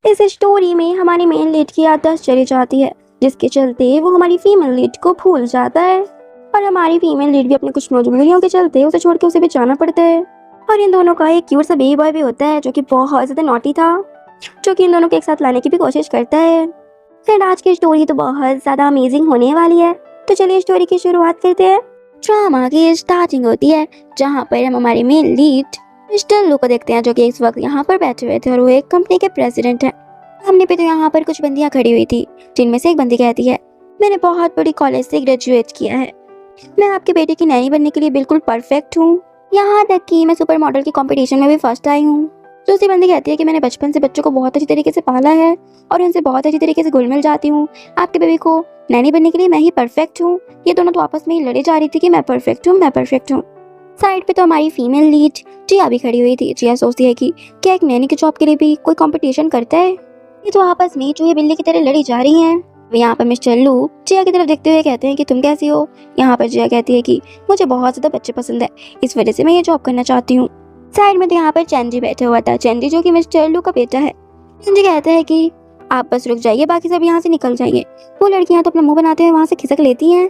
इस स्टोरी में हमारी मेन लीड की याददाश्त चली जाती है, जिसके चलते वो हमारी फीमेल लीड को भूल जाता है और हमारी फीमेल लीड भी अपनी कुछ मजबूरियों के चलते उसे छोड़ के उसे भी जाना पड़ता है। और इन दोनों का एक क्यूट सा बेबी बॉय भी होता है जो कि बहुत ज्यादा नॉटी था, जो कि इन दोनों को एक साथ लाने की भी कोशिश करता है। फिर आज की स्टोरी तो बहुत ज्यादा अमेजिंग होने वाली है, तो चलिए स्टोरी की शुरुआत करते हैं। ड्रामा की स्टार्टिंग होती है जहाँ पर हम हमारे मेन लीड मिस्टर लू को देखते हैं, जो कि इस वक्त यहाँ पर बैठे हुए थे और वो एक कंपनी के प्रेसिडेंट हैं। सामने पे तो यहाँ पर कुछ बंदियां खड़ी हुई थी, जिनमें से एक बंदी कहती है, मैंने बहुत बड़ी कॉलेज से ग्रेजुएट किया है, मैं आपके बेटे की नैनी बनने के लिए बिल्कुल परफेक्ट हूँ, यहाँ तक कि मैं सुपर मॉडल की कंपटीशन में भी फर्स्ट आई हूँ। दूसरी बंदी कहती है कि मैंने बचपन से बच्चों को बहुत अच्छी तरीके से पाला है और उनसे बहुत अच्छी तरीके से घुल मिल जाती हूँ, आपके बेबी को नैनी बनने के लिए मैं ही परफेक्ट हूँ। ये दोनों तो आपस में ही लड़े जा रही थी कि मैं परफेक्ट हूँ, मैं परफेक्ट हूँ। साइड पे तो हमारी फीमेल लीड जिया भी खड़ी हुई थी। जिया सोचती है कि क्या एक नैनी की जॉब के लिए भी कोई कंपटीशन करता है। ये तो आपस में चूहे बिल्ली की तरह लड़ी जा रही हैं। यहाँ पर मिस्टर लू जिया की तरफ देखते हुए कहते हैं कि तुम कैसी हो। यहाँ पर जिया कहती है कि मुझे बहुत ज्यादा बच्चे पसंद है, इस वजह से मैं ये जॉब करना चाहती हूँ। साइड में तो यहाँ पर चैनजी बैठा हुआ था, चैनजी जो कि मिस्टर लू का बेटा है। चैनजी कहता है कि आप बस रुक जाइए, बाकी सब यहाँ से निकल जाइए। वो लड़कियां तो अपना मुंह बनाते हुए वहाँ से खिसक लेती हैं।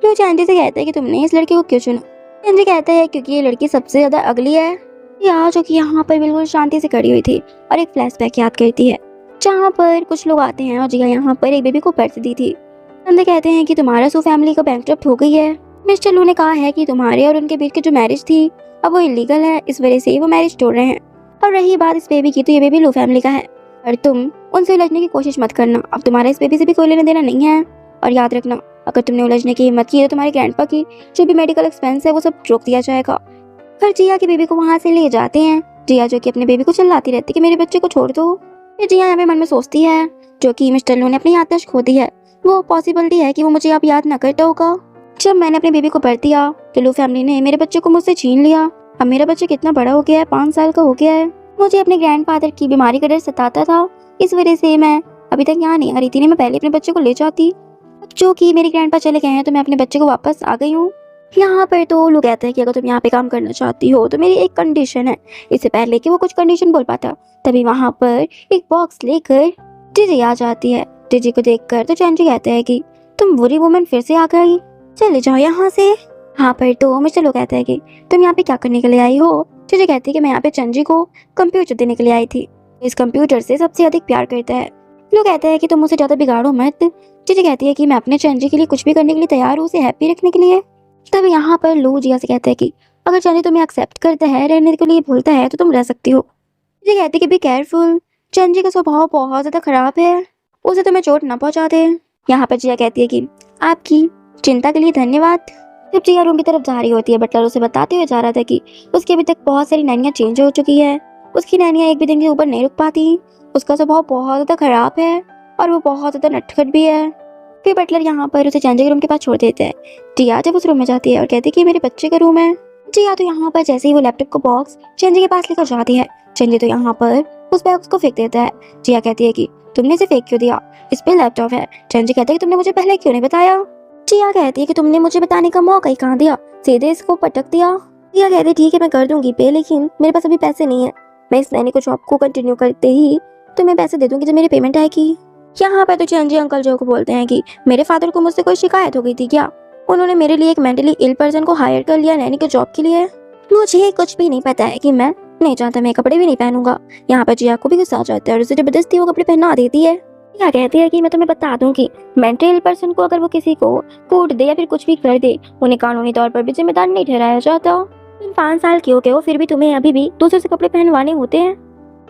लू चैनजी से कहता है कि तुमने इस लड़की को क्यों चुना। चैनजी कहता है क्योंकि ये लड़की सबसे ज्यादा अगली है। जिया जो कि यहाँ पर बिल्कुल शांति से खड़ी हुई थी और एक फ्लैशबैक याद करती है जहाँ पर कुछ लोग आते हैं और जिया यहाँ पर एक बेबी को बर्थ दी थी। चंदे कहते हैं कि तुम्हारा सो फैमिली का बैंकरप्ट हो गई है। मिस्टर लू ने कहा है कि तुम्हारे और उनके बीच की जो मैरिज थी अब वो इलीगल है, इस वजह से वो मैरिज तोड़ रहे हैं। और रही बात इस बेबी की, तो ये बेबी लू फैमिली का है और तुम उनसे उलझने की कोशिश मत करना। अब तुम्हारा इस बेबी से भी कोई लेना देना नहीं है। और याद रखना, अगर तुमने उलझने की हिम्मत की तो तुम्हारे ग्रैंडपा की जो भी मेडिकल एक्सपेंस है वो सब रोक दिया जाएगा। फिर जिया की बेबी को वहाँ से ले जाते हैं। जिया जो कि अपने बेबी को चिल्लाती रहती कि मेरे बच्चे को छोड़ दो। फिर जिया यहाँ पे मन में सोचती है जो कि मिस्टर लू ने अपनी याददाश्त खो दी है, वो पॉसिबिलिटी है कि वो मुझे अब याद न करता होगा। जब मैंने अपने बेबी को भर दिया तो लू फैमिली ने मेरे बच्चे को मुझसे छीन लिया। अब मेरा बच्चा कितना बड़ा हो गया है, 5 साल का हो गया है। मुझे अपने ग्रैंडफादर की बीमारी का डर सताता था, इस वजह से मैं अभी तक यहाँ नहीं आ रही थी। मैं पहले अपने बच्चे को ले जाती, अब जो कि मेरे ग्रैंडपा चले गए हैं तो मैं अपने बच्चे को वापस आ गई हूँ। यहाँ पर तो लोग कहते हैं कि अगर तुम यहाँ पे काम करना चाहती हो तो मेरी एक कंडीशन है। इससे पहले कि वो कुछ कंडीशन बोल पाता, तभी वहाँ पर एक बॉक्स लेकर डिजी आ जाती है। डिजी को देखकर तो चैनजी कहते हैं कि तुम बुरी वुमन फिर से आ गई, चले जाओ यहाँ से। यहाँ पर तो मिस्टर लोग कहते हैं कि तुम यहाँ पे क्या करने के लिए आई हो। डिजी कहती है कि मैं यहाँ पे चैनजी को कंप्यूटर देने के लिए आई थी, इस कंप्यूटर से सबसे अधिक प्यार करता है। लोग कहते हैं कि तुम मुझसे ज्यादा बिगाड़ो मत। डिजी कहती है कि मैं अपने चैनजी के लिए कुछ भी करने के लिए तैयार हूँ, उसे हैप्पी रखने के लिए। तब यहाँ पर लू जिया से कहते हैं कि अगर चैनजी तुम्हें एक्सेप्ट करता है, रहने के लिए बोलता है तो तुम रह सकती हो। डिजी कहती है कि बी केयरफुल, चैनजी का स्वभाव बहुत ज्यादा खराब है, उसे तुम्हें चोट न पहुंचा दे। यहाँ पर जिया कहती है कि आपकी चिंता के लिए धन्यवाद। जब जिया रूम की तरफ जा रही होती है, बटलर उसे बताते हुए जा रहा था कि उसकी अभी तक बहुत सारी नैनियाँ चेंज हो चुकी है, उसकी नैनियाँ एक भी दिन के ऊपर नहीं रुक पाती, उसका स्वभाव बहुत ज्यादा खराब है और वो बहुत ज्यादा नटखट भी है। फिर बटलर यहाँ पर उसे चैनजी के रूम के पास छोड़ देते हैं। जिया जब उस रूम में जाती है और कहती है कि मेरे बच्चे का रूम है। जिया तो यहाँ पर जैसे ही वो लैपटॉप को बॉक्स चैनजी के पास लेकर जाती है, चैनजी तो यहाँ पर उस बॉक्स को फेंक देता है। जिया कहती है कि तुमने इसे फेंक क्यों दिया, इस पे लैपटॉप है। चैनजी कहता है कि तुमने मुझे पहले क्यों नहीं बताया। जिया कहती है कि तुमने मुझे बताने का मौका ही कहाँ दिया, सीधे इसको पटक दिया। जिया कहती है ठीक है मैं कर दूंगी पे, लेकिन मेरे पास अभी पैसे नहीं है। मैं इस नैनी को जॉब को कंटिन्यू करते ही तुम्हें पैसे दे दूंगी जब मेरी पेमेंट आएगी। यहाँ पर तो चैनजी अंकल जो को बोलते हैं कि मेरे फादर को मुझसे कोई शिकायत हो गई थी क्या, उन्होंने मेरे लिए एक मेंटली इल पर्सन को हायर कर लिया नैनी के जॉब के लिए। मुझे कुछ भी नहीं पता है कि मैं नहीं चाहता, मैं कपड़े भी नहीं पहनूंगा। यहाँ पर जिया को भी गुस्सा आ जाता है और उसे जबरदस्ती वो कपड़े पहना देती है। जिया कहती है कि मैं तुम्हें बता दूं कि मेंटल इल पर्सन को अगर वो किसी को कूट दे या फिर कुछ भी कर दे, उन्हें कानूनी तौर पर भी जिम्मेदार नहीं ठहराया जाता। तुम 5 साल के हो गए हो, फिर भी तुम्हें अभी भी दूसरे से कपड़े पहनवाने होते हैं।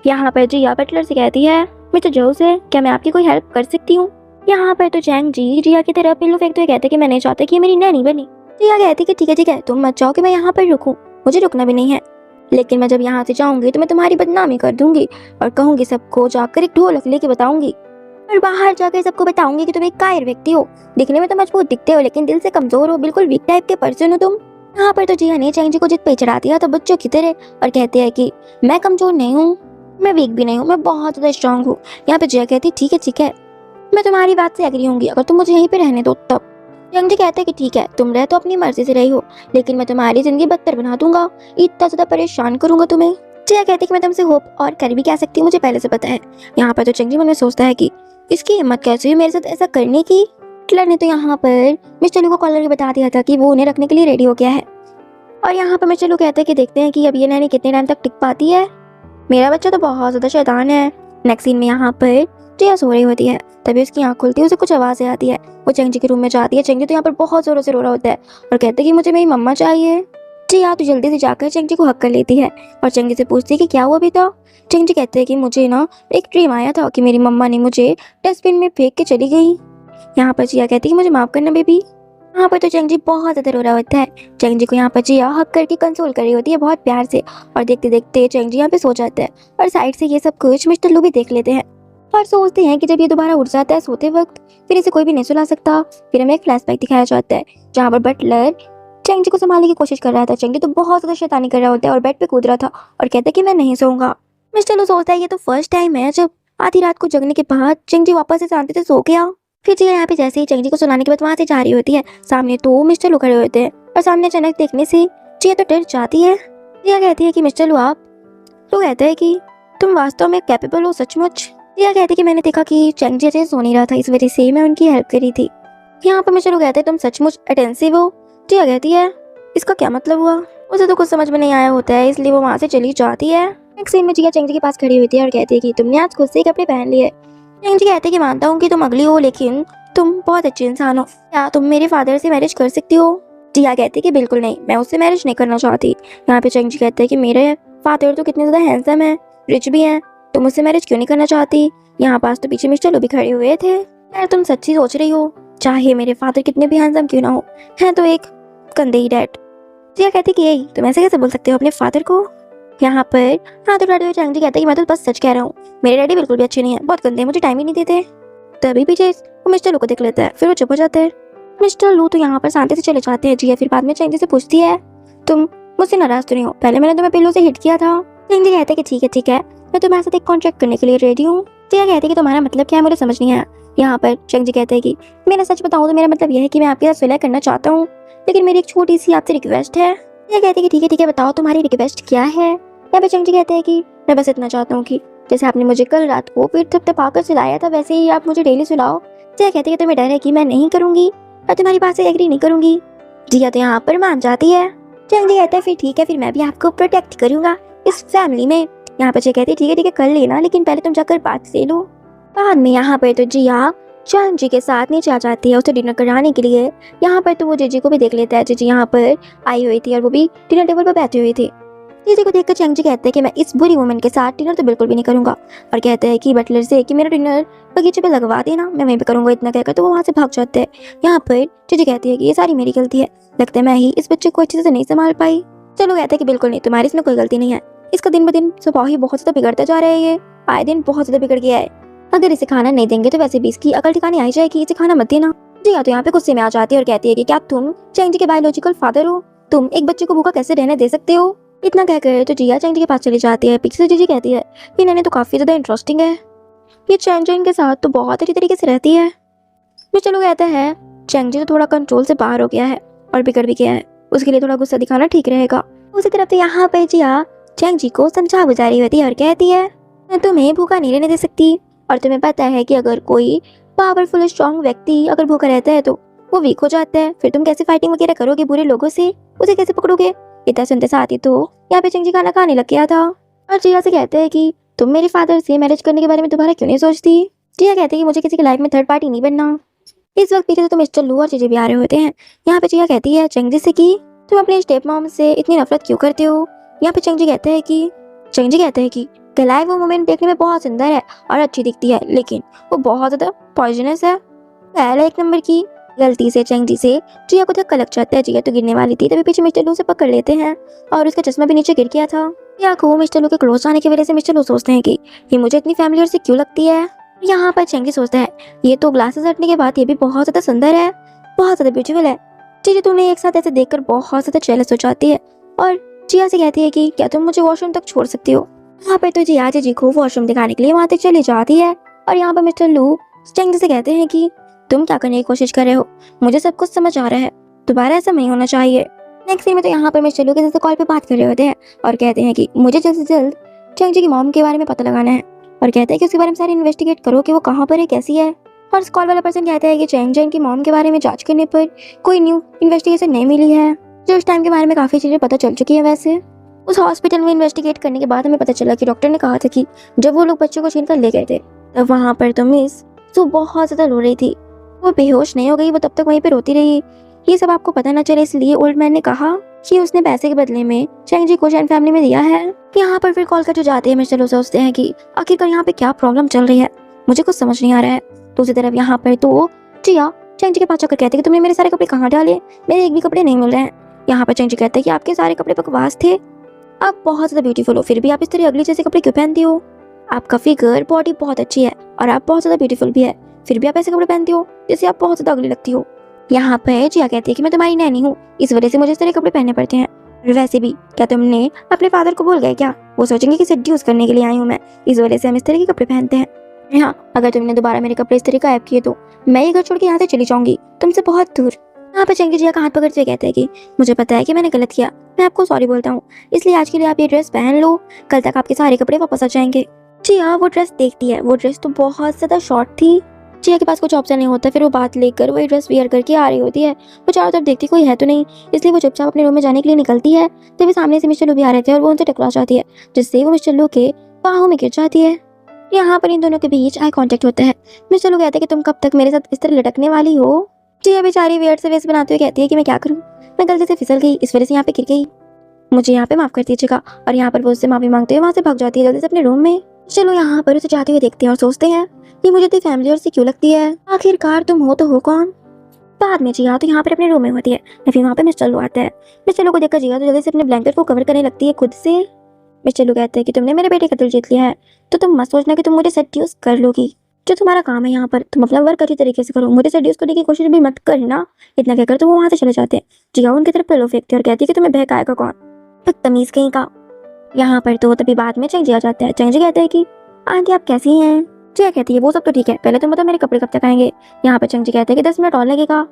यहाँ पर जिया बटलर से कहती है मिस्टर जो से क्या मैं आपकी कोई हेल्प कर सकती हूँ। यहाँ पर तो चैंग जी जिया की तरफ पिल्लो फेंकते हुए कहते कि मैं नहीं चाहता कि मेरी नैनी बनी। जिया कहती कि ठीक है तुम मत जाओ कि मैं यहाँ पर रुकूं, मुझे रुकना भी नहीं है, लेकिन मैं जब यहाँ से जाऊंगी तो मैं तुम्हारी बदनामी कर दूंगी और कहूंगी सबको जाकर एक ढोलक लेके बताऊंगी और बाहर जाकर सबको बताऊंगी कि तुम एक कायर व्यक्ति हो, दिखने में तो मजबूत दिखते हो लेकिन दिल से कमजोर हो, बिल्कुल वीक टाइप के पर्सन हो तुम। यहाँ पर तो जिया ने चैंग जी को जिद पे चढ़ा दिया तो बच्चों की तरह और कहती है कि मैं कमजोर नहीं हूँ, मैं वीक भी नहीं हूँ, मैं बहुत ज्यादा स्ट्रांग हूँ। यहाँ पे जिया कहती ठीक है मैं तुम्हारी बात से एग्री होंगी अगर तुम मुझे यहीं पे रहने दो तब। चैंग जी कहते हैं कि ठीक है तुम रह तो अपनी मर्जी से रही हो, लेकिन मैं तुम्हारी जिंदगी बदतर बना दूंगा, इतना ज्यादा परेशान करूंगा तुम्हें। जिया कहती है कि मैं तुमसे होप और कर भी क्या सकती हूँ, मुझे पहले से पता है। यहाँ पर तो चंगी मन में सोचता है कि इसकी हिम्मत कैसे हुई मेरे साथ ऐसा करने की। बटलर ने तो यहाँ पर मिस्टर लू को कॉल करके बता दिया था कि वो उन्हें रखने के लिए रेडी हो गया है। और यहाँ पर मिस्टर लू कहते हैं कि देखते हैं कि अब ये नैनी कितने टाइम तक टिक पाती है। मेरा बच्चा तो बहुत ज्यादा शैतान है। नेक्स्ट सीन में यहाँ पर जिया सो रही होती है, तभी उसकी आंख खुलती है, उसे कुछ आवाज़ें आती है। वो चंगी के रूम में जाती है। चंगी तो यहाँ पर बहुत जोरों से रो रहा होता है और कहते हैं कि मुझे मेरी मम्मा चाहिए। जिया तो जल्दी से जाकर चंगी को हक कर लेती है और चंगी से पूछती है कि क्या हुआ बेटा। चंगी कहते हैं कि मुझे ना एक ड्रीम आया था कि मेरी मम्मा ने मुझे डस्टबिन में फेंक के चली गई। यहाँ पर जिया कहती है कि मुझे माफ करना बेबी। यहाँ पर तो चंगी बहुत ज्यादा रो रहा होता है। चंगी को यहाँ पर जिया हक करके कंसोल कर रही होती है बहुत प्यार से, और देखते देखते चंगी यहाँ पे सो जाता है। और साइड से ये सब कुछ मिस्टर लू भी देख लेते हैं और सोचते हैं कि जब ये दोबारा उठ जाता है सोते वक्त, फिर इसे कोई भी नहीं सुला सकता। फिर हमें एक फ्लैशबैक दिखाया जाता है जहाँ पर बटलर चंगी को संभालने की कोशिश कर रहा था। चंगी तो बहुत ज्यादा शैतानी कर रहा होता है और बेड पे कूद रहा था और कहता है कि मैं नहीं सोऊंगा। मिस्टर लू सोचता है ये तो फर्स्ट टाइम है जब आधी रात को जगने के बाद चंगी वापस से शांति से सो गया। फिर जिया यहाँ पे जैसे ही चंगी को सुलाने के बाद वहां से जा रही होती है, सामने तो मिस्टर लू खड़े होते हैं और सामने अचानक देखने से जिया तो डर जाती है। जिया कहती है कि मिस्टर लू आप, तो कहते हैं कि तुम वास्तव में कैपेबल हो सचमुच। जिया कहती है कि मैंने देखा कि चंगी अच्छे सो नहीं रहा था, इस वजह से मैं उनकी हेल्प करी थी। यहाँ पर मिस्टर लू कहते हैं तुम सचमुच अटेंसिव हो। जिया कहती है इसका क्या मतलब हुआ। उसे तो कुछ समझ में नहीं आया होता है, इसलिए वो वहाँ से चली जाती है। नेक्स्ट सीन में जिया चंगी के पास खड़ी होती है और कहती है कि तुमने आज खुद से ही कपड़े पहन लिए। चंगी कहते हैं कि मानता हूँ कि तुम अगली हो, लेकिन तुम बहुत अच्छे इंसान हो। क्या तुम मेरे फादर से मैरिज कर सकती हो। जिया कहती है कि बिल्कुल नहीं, मैं उससे मैरिज नहीं करना चाहती। यहाँ पे चंगी कहते हैं कि मेरे फादर तो कितने ज्यादा हैंडसम है, रिच भी हैं, तुम उससे मैरिज क्यों नहीं करना चाहती। यहाँ पास तो पीछे मिस्टर लू भी खड़े हुए थे। यार तुम सच्ची सोच रही हो, चाहे मेरे फादर कितने भी हैंडसम क्यों ना हो, है तो एक गंदे ही डैड। जिया कहती है कि यही तुम ऐसे कैसे बोल सकते हो अपने फादर को। यहाँ पर हाँ तो डैडी चंगी कहते हैं कि मैं तो बस सच कह रहा हूँ, मेरे डैडी बिल्कुल भी अच्छे नहीं है, बहुत गंदे हैं, मुझे टाइम ही नहीं देते। तभी पीछे वो मिस्टर लू को देख लेता है, फिर वो चुप हो जाते हैं। मिस्टर लू तो यहाँ पर शांति से चले जाते हैं। जिया फिर बाद में चंगी से पूछती है तुम मुझसे नाराज तो नहीं हो, पहले मैंने तुम्हें पिल्लों से हिट किया था। चंगी कहते हैं कि ठीक है मैं तुम्हारे साथ एक कॉन्ट्रैक्ट करने के लिए रेडी हूँ। जिया कहती है कि तुम्हारा मतलब क्या है, मुझे समझ नहीं आया। यहाँ पर चंगी कहते हैं कि मेरा सच बताऊँ तो मेरा मतलब यह है कि मैं आपके साथ सुलह करना चाहता हूँ, लेकिन मेरी एक छोटी सी आपसे रिक्वेस्ट है। जिया कहती है कि ठीक है बताओ तुम्हारी रिक्वेस्ट क्या है। यहाँ पे चंगी कहते हैं कि मैं बस इतना चाहता हूँ कि जैसे आपने मुझे कल रात को पीठ थपथपाकर सुलाया था, वैसे ही आप मुझे डेली सुलाओ। जिया कहती है तुम्हें डर है कि मैं नहीं करूंगी और तुम्हारी बात से एग्री नहीं करूंगी। जिया तो यहाँ पर मान जाती है। चंगी कहता है फिर ठीक है, फिर मैं भी आपको प्रोटेक्ट करूंगा इस फैमिली में। यहाँ पर जिया कहती है ठीक है कर लेना, लेकिन पहले तुम जाकर बात ले लो। बाद में यहाँ पर तो जिया चंगी के साथ नीचे आ जाती है उसे डिनर कराने के लिए। यहाँ पर तो वो जीजी को भी देख लेता है। जीजी यहाँ पर आई हुई थी और वो भी डिनर टेबल पर बैठी हुई थी। जीजी को देखकर चंगी कहते हैं कि मैं इस बुरी वुमन के साथ डिनर तो बिल्कुल भी नहीं करूंगा, और कहते हैं कि बटलर से कि मेरा डिनर बगीचे पे लगवा देना, मैं वहीं पे करूंगा। इतना कहकर तो वो वहाँ से भाग जाते हैं। यहाँ पर जीजी कहती है कि ये सारी मेरी गलती है, लगता है मैं ही इस बच्चे को अच्छे से नहीं संभाल पाई। चलो कहते हैं कि बिल्कुल नहीं, तुम्हारी इसमें कोई गलती नहीं है, इसका दिन ब दिन स्वभाव ही बहुत ज्यादा बिगड़ता जा रहा है, ये आए दिन बहुत ज्यादा बिगड़ गया है। अगर इसे खाना नहीं देंगे तो वैसे भी इसकी अकल ठिकाने आई जाएगी, इसे खाना मत देना। जिया तो यहाँ पे गुस्से में आ जाती है और कहती है कि क्या तुम चंगी के बायोलॉजिकल फादर हो, तुम एक बच्चे को भूखा कैसे रहने दे सकते हो। इतना कहकर तो जिया चंगी के पास चली जाती है। पीछे से जीजी कहती है कि नैनी तो काफी ज्यादा इंटरेस्टिंग है, ये चंगी के साथ तो बहुत अच्छी तरीके से रहती है। मिस्टर लू कहता है चंगी तो थोड़ा कंट्रोल से बाहर हो गया है और बिगड़ भी गया है, उसके लिए थोड़ा गुस्सा दिखाना ठीक रहेगा। उसी तरफ तो यहाँ पे जिया चंगी को समझा बुझा रही होती है और कहती है मैं तुम्हें भूखा नहीं रहने दे सकती, और तुम्हें पता है कि अगर कोई पावरफुल स्ट्रॉन्ग व्यक्ति अगर भूखा रहता है तो वो वीक हो जाता है, फिर तुम कैसे फाइटिंग वगैरह करोगे बुरे लोगों से, उसे कैसे पकड़ोगे। इतना सुनते साथ ही तो यहाँ पे चंगी खाना खाने लग गया था और जिया से कहते हैं कि तुम मेरे फादर से मैरिज करने के बारे में दोबारा क्यों नहीं सोचती। जिया कहते हैं कि मुझे किसी की लाइफ में थर्ड पार्टी नहीं बनना। इस वक्त पीछे तो मिस्टर लू और जीजी भी आ रहे होते हैं। यहाँ पे जिया कहती है चंगी से कि तुम अपने स्टेप मॉम से इतनी नफरत क्यों करते हो। यहाँ पे चंगी कहते हैं कि गलाई वो वुमेन देखने में बहुत सुंदर है और अच्छी दिखती है, लेकिन वो बहुत ज्यादा पॉइजनस है, पहला एक नंबर की। गलती से चंगी से जिया को धक्का लग जाता है। जिया तो गिरने वाली थी, तभी पीछे मिस्टर लू से पकड़ लेते हैं और उसका चश्मा भी नीचे गिर गया था। जिया को मिस्टर लू के क्लोज आने की वजह से मिस्टर लू सोचते हैं कि ये मुझे इतनी फैमिलियर से क्यों लगती है। यहाँ पर चंगी सोचता है ये तो ग्लासेस हटने के बाद ये भी बहुत ज्यादा सुंदर है, बहुत ज्यादा ब्यूटीफुल है। जीजी तुम्हें एक साथ ऐसे देखकर बहुत ज्यादा जेलस हो जाती है और जिया से कहती है कि क्या तुम मुझे वॉशरूम तक छोड़ सकती हो। यहाँ पर तो जिया जीजी को वॉशरूम दिखाने के लिए वहां तक चली जाती है और यहाँ पर मिस्टर लू चंगी से कहते हैं कि तुम क्या करने की कोशिश कर रहे हो, मुझे सब कुछ समझ आ रहा है, दोबारा ऐसा नहीं होना चाहिए। नेक्स्ट सीन में तो यहाँ पर मिस्टर लू किसी से कॉल पे बात कर रहे होते हैं और कहते हैं कि मुझे जल्द से जल्द चैंग जी की मॉम के बारे में पता लगाना है और कहते हैं कि उसके बारे में सारी इन्वेस्टिगेट करो कि वो कहाँ पर है, कैसी है। और उस कॉल वाला पर्सन कहता है कि चैंग जी की मॉम के बारे में जांच करने पर कोई न्यू इन्वेस्टिगेशन नहीं मिली है, जो उस टाइम के बारे में काफ़ी चीज़ें पता चल चुकी है। वैसे उस हॉस्पिटल में इन्वेस्टिगेट करने के बाद हमें पता चला कि डॉक्टर ने कहा था कि जब वो लोग बच्चों को छीन कर ले गए थे तब वहाँ पर तो मिस सो बहुत ज़्यादा रो रही थी, वो बेहोश नहीं हो गई, वो तब तक वहीं पर रोती रही। ये सब आपको पता ना चले इसलिए ओल्ड मैन ने कहा कि उसने पैसे के बदले में चैंग जी को चैन फैमिली में दिया है। यहाँ पर फिर कॉल कर जो जाते हैं मिस्टर लू सोचते हैं कि आखिरकार यहाँ पे क्या प्रॉब्लम चल रही है, मुझे कुछ समझ नहीं आ रहा है। दूसरी तरफ यहाँ पर तो जिया चैंग जी के पास जाकर कहते हैं कि तुमने मेरे सारे कपड़े कहाँ डाले, मेरे एक भी कपड़े नहीं मिल रहे हैं। यहाँ पर चैंग जी कहते हैं कि आपके सारे कपड़े बकवास थे, आप बहुत ज़्यादा ब्यूटीफुल हो फिर भी आप इस तरह अगली जैसे कपड़े क्यों पहनती हो, आपका फिगर बॉडी बहुत अच्छी है और आप बहुत ज़्यादा ब्यूटीफुल भी है, फिर भी आप ऐसे कपड़े पहनती हो जैसे आप बहुत ज़्यादा अगली लगती हो। यहाँ पर जिया कहती है कि मैं तुम्हारी नैनी हूँ, इस वजह से मुझे इस तरह कपड़े पहनने पड़ते हैं। और वैसे भी क्या तुमने अपने फादर को बोल गए क्या, वो सोचेंगे कि सेड्यूस करने के लिए आई हूँ मैं, इस वजह से हम इस तरह के कपड़े पहनते हैं। हाँ, अगर तुमने दोबारा मेरे कपड़े इस तरह गायब किए तो मैं ये घर छोड़ के यहाँ से चली जाऊंगी, तुमसे बहुत दूर। यहाँ पर चैंग जिया का हाथ पकड़ते हुए कहते हैं कि मुझे पता है कि मैंने गलत किया, मैं आपको सॉरी बोलता हूँ, इसलिए आज के लिए आप ये ड्रेस पहन लो, कल तक आपके सारे कपड़े वापस आ जाएंगे। जिया वो ड्रेस देखती है, वो ड्रेस तो बहुत ज़्यादा शॉर्ट थी। जिया के पास कुछ ऑप्शन नहीं होता, फिर वो बात लेकर वही ड्रेस वियर करके आ रही होती है। वो चारों तरफ देखती कोई है तो नहीं, इसलिए वो चुपचाप अपने रूम में जाने के लिए निकलती है। तभी सामने से मिस्टर लू भी आ रहे थे और वो उनसे टकरा जाती है, जिससे वो मिस्टर लू के बाहों में गिर जाती है। यहाँ पर इन दोनों के बीच आई कांटेक्ट होता है। मिस्टर लू कहते हैं कि तुम कब तक मेरे साथ इस तरह लटकने वाली हो। जिया बेचारी वियर्ड से वेस बनाते हुए कहती है कि मैं क्या करूँ, मैं गलती से फिसल गई, इस वजह से यहाँ पे गिर गई, मुझे यहाँ पे माफ कर दीजिएगा। और यहाँ पर वो उससे माफी मांगते हुए वहाँ से भाग जाती है जल्दी से अपने रूम में। चलो यहाँ पर उसे जाते हुए देखते हैं और सोचते हैं कि मुझे तेरी फैमिली और से क्यों लगती है, आखिरकार तुम हो तो हो कौन। बाद में जिया तो यहाँ पर अपने रूम में होती है, फिर वहाँ पे मिस्टर लू आता है। मिस्टर लू को देखकर जिया तो जल्दी से अपने ब्लैंकेट को कवर करने लगती है खुद से। मिस्टर लू कहते हैं कि तुमने मेरे बेटे का दिल जीत लिया है तो तुम मत सोचना कि तुम मुझे सेड्यूस कर लोगी, जो तुम्हारा काम है यहाँ पर तुम अपना वर्क अच्छी तरीके से करो, मुझे सेड्यूस करने की कोशिश भी मत करना। इतना कहकर तो वो वहाँ से चले जाते हैं। जिया उनकी तरफ पिलो फेंकती है और कहती है कि तुम्हें बहकाएगा कौन, बदतमीज कहीं का। यहाँ पर तो तभी बाद में चैंग जी आ जाता है। चैंग जी कहते हैं कि आंटी आप कैसी हैं। जिया कहती है वो सब तो ठीक है, पहले तुम बताओ मेरे कपड़े कब तक आएंगे। यहाँ पर चैंग जी कहते हैं कि 10 मिनट और लगेगा।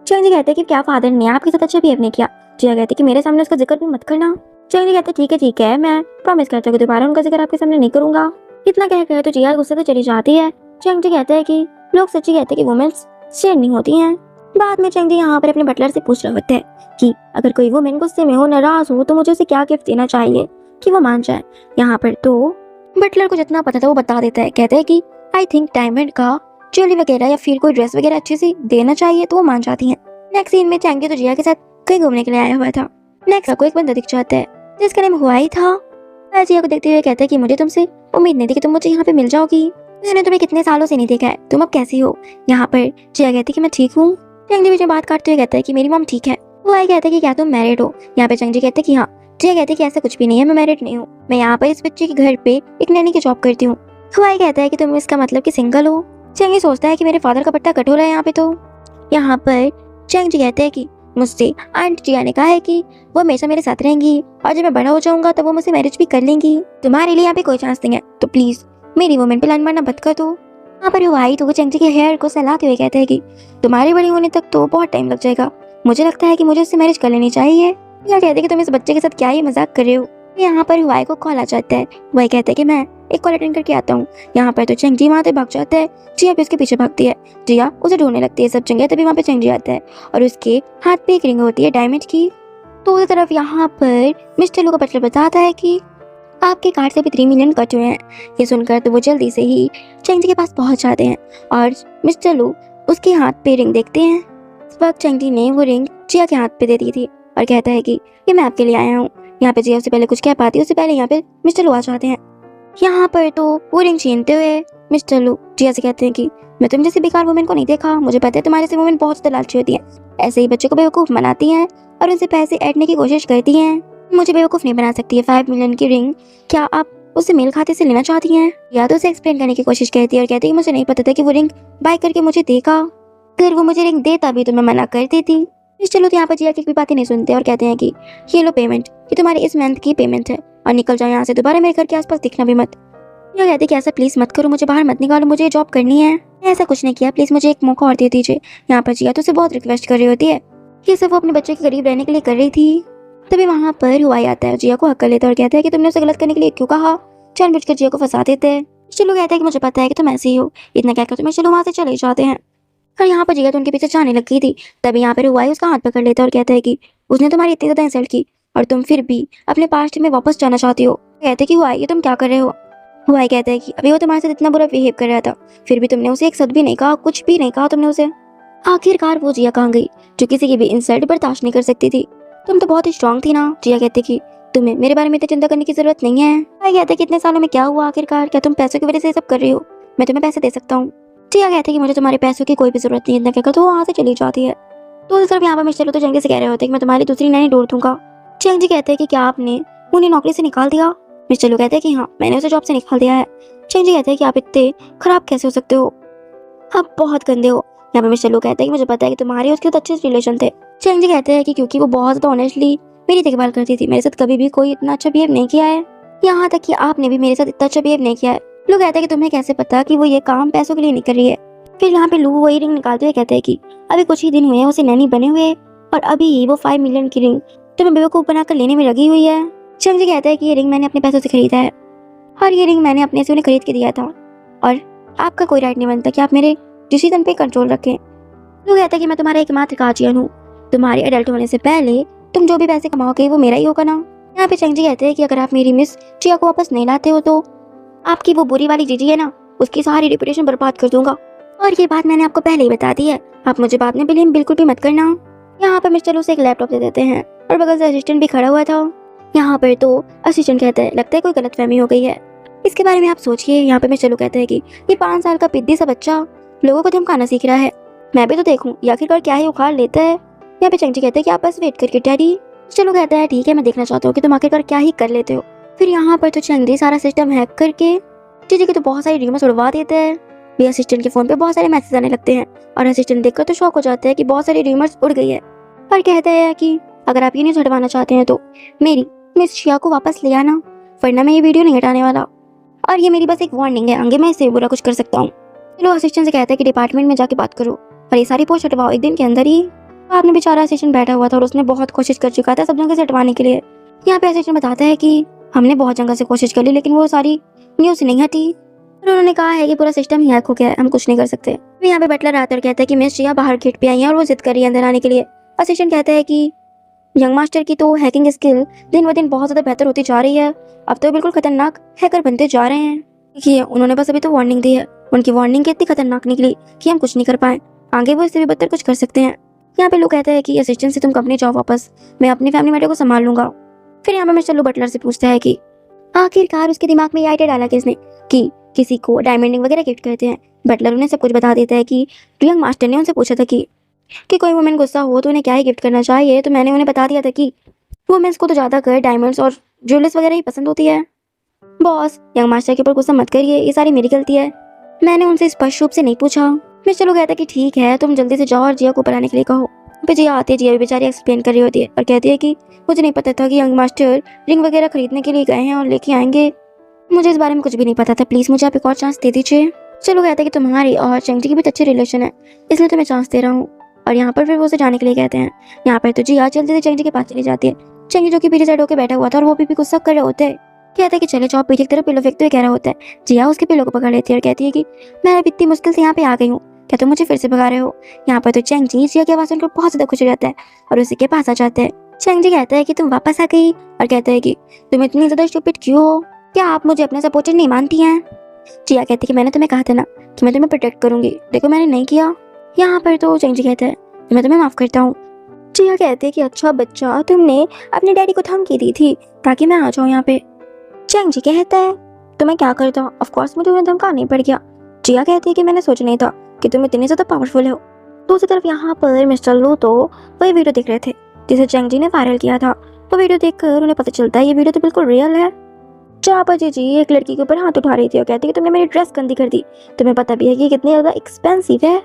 चैंग जी कहते हैं कि क्या फादर ने आपके साथ अच्छा बिहेव नहीं किया। जिया कहती है कि मेरे सामने उसका जिक्र भी मत करना। चैंग जी कहते हैं ठीक है मैं प्रॉमिस करता हूँ कि दोबारा उनका जिक्र आपके सामने नहीं करूंगा। इतना कहकर तो जिया गुस्से से चली जाती है। चैंग जी कहते हैं कि लोग सच्ची कहते हैं कि वुमेन्स शेर नहीं होती हैं। बाद में चैंग जी यहाँ पर अपने बटलर से पूछ रहे होते हैं कि अगर कोई वुमेन गुस्से में हो, नाराज हो तो मुझे उसे क्या गिफ्ट देना चाहिए कि वो मान जाए। यहाँ पर तो बटलर को जितना पता था वो बता देता है, कहते हैं कि आई थिंक डायमंड का ज्वेलरी वगैरह या फिर कोई ड्रेस वगैरह अच्छे से देना चाहिए तो वो मान जाती हैं। नेक्स्ट सीन में चैंग जी तो जिया के साथ कहीं घूमने के लिए आया हुआ था। नेक्स्ट को एक बंदा दिख जाता है जिसका नाम हुआ ही था। जिया को देखते हुए कहता है कि मुझे तुमसे उम्मीद नहीं थी कि तुम मुझे यहाँ पे मिल जाओगी, मैंने तुम्हें कितने सालों से नहीं देखा है, तुम अब कैसी हो। यहाँ पर जिया कहती है कि मैं ठीक हूँ। चैंग जी मुझे बात काटते हुए कहता है कि मेरी मॉम ठीक है। वो आई कहता है कि क्या तुम मैरिड हो। यहाँ पे चैंग जी कहते हैं कि हाँ। जिया कहती है कि ऐसा कुछ भी नहीं है, मैं मैरिड नहीं हूँ, मैं यहाँ पर इस बच्चे के घर पे एक नैनी की जॉब करती हूँ। हुआई कहता है कि तुम इसका मतलब कि सिंगल हो। चैंग जी सोचता है कि मेरे फादर का पट्टा कट हो रहा है यहाँ पे। तो यहाँ पर चैंग जी कहते हैं कि मुझसे आंटी जिया ने कहा है कि वो हमेशा मेरे साथ रहेंगी और जब मैं बड़ा हो जाऊंगा तब वो मुझसे मैरिज भी कर लेंगी, तुम्हारे लिए यहाँ पे कोई चांस नहीं है, तो प्लीज मेरी वुमेन पे लाइन मारना बंद कर दो। यहाँ पर हुआई तो वो चैंग जी के हेयर को सहलाते हुए कहते हैं कि तुम्हारे बड़ी होने तक तो बहुत टाइम लग जाएगा, मुझे लगता है कि मुझे उससे मैरिज कर लेनी चाहिए। या कहते हैं कि तुम इस बच्चे के साथ क्या ही मजाक कर रहे हो। यहाँ पर हुआई को कॉल आ जाता है, वही कहते हैं कि मैं एक कॉल अटेंड करके आता हूँ। यहाँ पर तो चैंग जी वहाँ से भाग जाता है। जिया भी उसके पीछे भागती है। जिया उसे ढूंढने लगती है सब जगह, तभी वहाँ पे चैंग जी आता है और उसके हाथ पे एक रिंग होती है डायमंड की। तो उस तरफ यहाँ पर मिस्टर लू का बटलर बताता है कि आपके कार्ड से भी 3 मिलियन कट हुए हैं। ये सुनकर तो वो जल्दी से ही चैंग जी के पास पहुंच जाते हैं और मिस्टर लू उसके हाथ पे रिंग देखते हैं। इस वक्त चैंग जी ने वो रिंग जिया के हाथ पे दे दी थी और कहता है कि ये मैं आपके लिए आया हूँ। यहाँ पे जिया उससे पहले कुछ कह पाती, उससे पहले यहाँ पे मिस्टर लू आ जाते हैं। यहाँ पर तो वो रिंग छीनते हुए मिस्टर लू जिया से कहते हैं कि मैं तुम जैसे बेकार वुमेन को नहीं देखा, मुझे पता है तुम्हारे से वुमेन बहुत ज्यादा लालची होती है, ऐसे ही बच्चों को बेवकूफ बनाती हैं और उनसे पैसे ऐडने की कोशिश करती हैं, मुझे बेवकूफ नहीं बना सकती है। 5 मिलियन की रिंग क्या आप उसे मेल खाते से लेना चाहती हैं? या तो उसे एक्सप्लेन करने की कोशिश करती है और कहती है मुझे नहीं पता था कि वो रिंग बाय करके मुझे देगा, अगर वो मुझे रिंग देता भी तो मैं मना कर देती। मिस्टर लू यहाँ पर जिया की कोई बातें नहीं सुनते और कहते हैं कि ये लो पेमेंट, ये तुम्हारी इस मंथ की पेमेंट है और निकल जाओ यहाँ से, दोबारा मेरे घर के आसपास दिखना भी मत। ये कहते कि ऐसा प्लीज मत करो, मुझे बाहर मत निकालो, मुझे जॉब करनी है, ऐसा कुछ नहीं किया, प्लीज मुझे एक मौका और दे दीजिए। यहाँ पर जिया तो उसे बहुत रिक्वेस्ट कर रही होती है ये सब वो अपने बच्चे के करीब रहने के लिए कर रही थी। तभी वहाँ पर हुआई आता है, जिया को हक कर लेता है और कहता है कि तुमने उसे गलत करने के लिए क्यों कहा। जानबूझकर जिया को फंसा देते हैं। चलो कहता है कि मुझे पता है कि तुम ऐसे ही हो। इतना कहकर तुम्हें चलो वहाँ से चले जाते हैं। और यहाँ पर जिया तो उनके पीछे जाने लग गई थी। तभी यहाँ पर हुआई उसका हाथ पकड़ लेता है और कहता है कि उसने तुम्हारी इतनी ज्यादा इंसल्ट की और तुम फिर भी अपने पास्ट में वापस जाना चाहती हो। कहते कि हुआई ये तुम क्या कर रहे हो। हुआई कहता है कि अभी वो तुम्हारे साथ इतना बुरा बिहेव कर रहा था, फिर भी तुमने उसे एक शब्द भी नहीं कहा, कुछ भी नहीं कहा तुमने उसे। आखिरकार वो जिया कहाँ गई जो किसी की भी इंसल्ट बर्दाश्त नहीं कर सकती थी। तुम तो बहुत ही स्ट्रांग थी ना। जिया कहती कि तुम्हें मेरे बारे में इतनी चिंता करने की जरूरत नहीं है। मैं कहते कि इतने सालों में क्या हुआ आखिरकार, क्या तुम पैसों की वजह से ये सब कर रही हो। मैं तुम्हें पैसे दे सकता हूँ। जिया कहते कि मुझे तुम्हारे पैसों की कोई भी जरूरत नहीं है। इतना कहकर तो वो वहाँ से चली जाती है। तो सिर्फ यहाँ पर मिस्टर लो तो जंगी से कह रहे होते कि मैं तुम्हारी दूसरी नैनी ढूंढ दूंगा। चैंग जी कहते हैं कि क्या आपने उन्हें नौकरी से निकाल दिया। मिस्टर लो कहते हैं कि हाँ, मैंने उसे जॉब से निकाल दिया है। चैंग जी कहते हैं कि आप इतने खराब कैसे हो सकते हो, आप बहुत गंदे हो। यहाँ पे मिस्टर लो कहते हैं कि मुझे पता है कि तुम्हारे उसके साथ अच्छे रिलेशन थे। चैंग जी कहते हैं कि क्योंकि वो बहुत ज्यादा ऑनेस्टली मेरी देखभाल करती थी, मेरे साथ कभी भी कोई इतना अच्छा बिहेव नहीं किया है, यहाँ तक कि आपने भी मेरे साथ इतना अच्छा बिहेव नहीं किया है। लोग कहते हैं कि तुम्हें कैसे पता कि वो ये काम पैसों के लिए नहीं कर रही है। फिर यहाँ पे लू वही रिंग निकालते हुए कहते हैं कि अभी कुछ ही दिन हुए हैं उसे नैनी बने हुए और अभी ही वो 5 मिलियन की रिंग तुम्हें बेवकूफ बनाकर लेने में लगी हुई है। चैंग जी कहते हैं कि ये रिंग मैंने अपने पैसों से खरीदा है और ये रिंग मैंने अपने से उन्हें खरीद के दिया था और आपका कोई राइट नहीं बनता कि आप मेरे डिसीजन पे कंट्रोल रखें। लोग कहते हैं कि मैं तुम्हारा एकमात्र गार्जियन हूँ, तुम्हारे एडल्ट होने से पहले तुम जो भी पैसे कमाओगे वो मेरा ही होगा ना। यहाँ पे चैंग जी कहते हैं कि अगर आप मेरी मिस जिया को वापस नहीं लाते हो तो आपकी वो बुरी वाली जीजी है ना, उसकी सारी रेपुटेशन बर्बाद कर दूंगा। और ये बात मैंने आपको पहले ही बता दी है, आप मुझे बाद में ब्लेम बिल्कुल भी मत करना। यहाँ पर मिस्टर उसे एक लैपटॉप दे देते हैं और बगल से असिस्टेंट भी खड़ा हुआ था। यहाँ पर तो असिस्टेंट कहता है लगता है कोई गलतफहमी हो गई है, इसके बारे में आप सोचिए। यहाँ पे मिस्टर कहता है कि ये 5 साल का पिद्दी सा बच्चा लोगों को धमकाना सीख रहा है, मैं भी तो देखूं ये आखिरकार क्या ही उखाड़ लेता है। यहाँ पे चैंग जी कहते हैं कि आप बस वेट करके डैडी। चलो कहता है ठीक है, मैं देखना चाहता हूँ कि तुम आखिरकार क्या ही कर लेते हो। फिर यहाँ पर तो चैंग जी सारा सिस्टम हैक करके जीजी के तो बहुत सारी र्यूमर्स उड़वा देते हैं। भी असिस्टेंट के फोन पे बहुत सारे मैसेज आने लगते हैं और असिस्टेंट देखकर तो शॉक हो जाता है कि बहुत सारी र्यूमर्स उड़ गई है। पर कहता है कि अगर आप ये न्यूज़ हटवाना चाहते हैं तो मेरी मिस जिया को वापस ले आना, वरना मैं ये वीडियो नहीं हटाने वाला और ये मेरी बस एक वार्निंग है, आगे मैं इससे बुरा कुछ कर सकता हूँ। चलो असिस्टेंट से कहता है कि डिपार्टमेंट में जाके बात करो और ये सारी पोस्ट हटवाओ एक दिन के अंदर ही। आपने बेचारा असिस्टेंट बैठा हुआ था और उसने बहुत कोशिश कर चुका था सब जगह से हटवाने के लिए। यहाँ पे असिस्टेंट बताता है कि हमने बहुत जगह से कोशिश कर ली लेकिन वो सारी न्यूज़ नहीं हटी और उन्होंने कहा है कि पूरा सिस्टम ही हैक हो गया है, हम कुछ नहीं कर सकते। यहाँ पे बटलर आता है और कहता है कि मिस जिया बाहर गेट पे आई है और वो जिद कर रही है अंदर आने के लिए। असिस्टेंट कहता है कि यंग मास्टर की तो हैकिंग स्किल दिन ब दिन बहुत ज्यादा बेहतर होती जा रही है, अब तो बिल्कुल खतरनाक हैकर बनते जा रहे हैं। देखिए उन्होंने बस अभी तो वार्निंग दी है, उनकी वार्निंग इतनी खतरनाक निकली कि हम कुछ नहीं कर पाए, आगे वो इससे भी बदतर कुछ कर सकते हैं। यहाँ पे लोग कहते हैं कि असिस्टेंट से तुम कंपनी जाओ वापस, मैं अपनी फैमिली मैटर को संभाल लूंगा। फिर यहाँ पे मिस्टर लो बटलर से पूछता है कि आखिरकार उसके दिमाग में ये आइडिया डाला किसने कि किसी को डायमंड रिंग वगैरह गिफ्ट करते हैं। बटलर उन्हें सब कुछ बता देता है कि यंग मास्टर ने उनसे पूछा था कि कोई वुमेन गुस्सा हो तो उन्हें क्या ही गिफ्ट करना चाहिए, तो मैंने उन्हें बता दिया था कि वुमेन्स को तो ज़्यादातर डायमंड्स और ज्वेलर्स वगैरह ही पसंद होती है। बॉस यंग मास्टर के ऊपर गुस्सा मत करिए, ये सारी मेरी गलती है, मैंने उनसे स्पष्ट रूप से नहीं पूछा। मिस्टर लो कहता है कि ठीक है, तुम जल्दी से जाओ और जिया को ऊपर आने के लिए कहो। फिर जिया आती है, जिया भी बेचारी एक्सप्लेन कर रही होती है और कहती है कि मुझे नहीं पता था कि यंग मास्टर रिंग वगैरह खरीदने के लिए गए हैं और लेके आएंगे, मुझे इस बारे में कुछ भी नहीं पता था, प्लीज मुझे आप एक और चांस दे दीजिए। चलो कहता है कि तुम्हारी और चैंग जी की भी अच्छी रिलेशन है, इसलिए तुम्हें चांस दे रहा हूँ। और यहाँ पर फिर वो उसे जाने के लिए कहते हैं। यहाँ पर तो जिया जल्दी से चैंग जी के पास चली जाती है। चैंग जी जो कि पीछे साइड होकर बैठा हुआ था और वो भी गुस्सा कर रहे होते हैं, कहता है कि चले जाओ, पीछे की तरफ पिलो फेंकते हुए कह रहा होता है। जिया उसके पिलो को पकड़ लेती है और कहती है कि मैं अब इतनी मुश्किल से यहाँ पे आ गई हूँ, क्या तुम मुझे फिर से भगा रहे हो। यहाँ पर तो चैंग जी जिया की आवाज़ सुनकर बहुत ज्यादा खुश हो जाता है और उसी के पास आ जाते हैं। चैंग जी कहता है कि तुम वापस आ गई और कहता है कि तुम इतनी ज्यादा स्टूपिड क्यों हो, क्या आप मुझे अपना सपोर्टर नहीं मानती हैं। जिया कहती है कि मैंने तुम्हें कहा था ना कि मैं तुम्हें प्रोटेक्ट करूंगी, देखो मैंने नहीं किया। यहाँ पर तो चैंग जी कहता है कि मैं तुम्हें माफ करता हूँ। जिया कहते हैं कि अच्छा बच्चा, तुमने अपने डैडी को धमकी दी थी ताकि मैं आ जाऊँ यहाँ पे। चैंग जी कहता है तो मैं क्या करता, ऑफ कोर्स मुझे उन्हें धमकाना नहीं पड़ गया। जिया कहती है कि मैंने सोचा नहीं था कि तुम इतनी ज्यादा पावरफुल हो। दूसरी तरफ यहाँ पर मिस्टर लो तो वही वीडियो देख रहे थे जिसे चैंग जी ने वायरल किया था। वो वीडियो देखकर उन्हें पता चलता है ये वीडियो तो बिल्कुल रियल है, जहाँ पर जी एक लड़की के ऊपर हाथ उठा रही थी और कहती है कि तुमने मेरी ड्रेस गंदी कर दी, तुम्हें पता भी है कि कितनी ज्यादा एक्सपेंसिव है।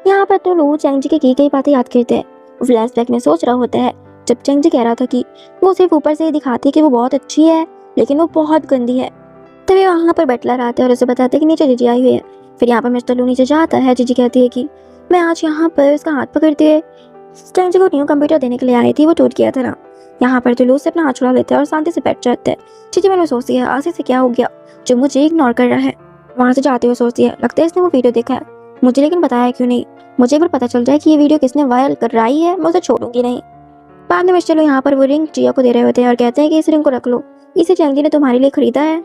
यहाँ पर तो लो चैंग जी की गई बातें याद करते हैं। फ्लैशबैक में सोच रहा होता है जब चैंग जी कह रहा था कि वो सिर्फ ऊपर से दिखाती है कि वो बहुत अच्छी है लेकिन वो बहुत गंदी है। तभी वहाँ पर बटलर आते हैं और उसे बताते हैं कि नीचे जीजी आई हुई है। फिर यहाँ पर मिस्टर लू नीचे जाता है। जीजी कहती है कि मैं आज यहाँ पर उसका हाथ पकड़ते हुए चैंग जी को न्यू कंप्यूटर देने के लिए आई थी, वो टूट गया था ना। यहाँ पर तो लू से अपना हाथ छुड़ा लेते हैं और शांति से बैठ जाते हैं। चीज़ी मैंने सोचती है आसिफ से क्या हो गया जो मुझे इग्नोर कर रहा है। वहाँ से जाते हुए सोचती है लगता है इसने वो वीडियो देखा है मुझे, लेकिन बताया क्यों नहीं। मुझे एक बार पता चल जाए कि ये वीडियो किसने वायरल कर रही है, मैं उसे छोड़ूंगी नहीं। बाद में मिस्टर लू यहाँ पर वो रिंग जिया को दे रहे होते हैं और कहते हैं कि इस रिंग को रख लो, इसे चैंग जी ने तुम्हारे लिए खरीदा है।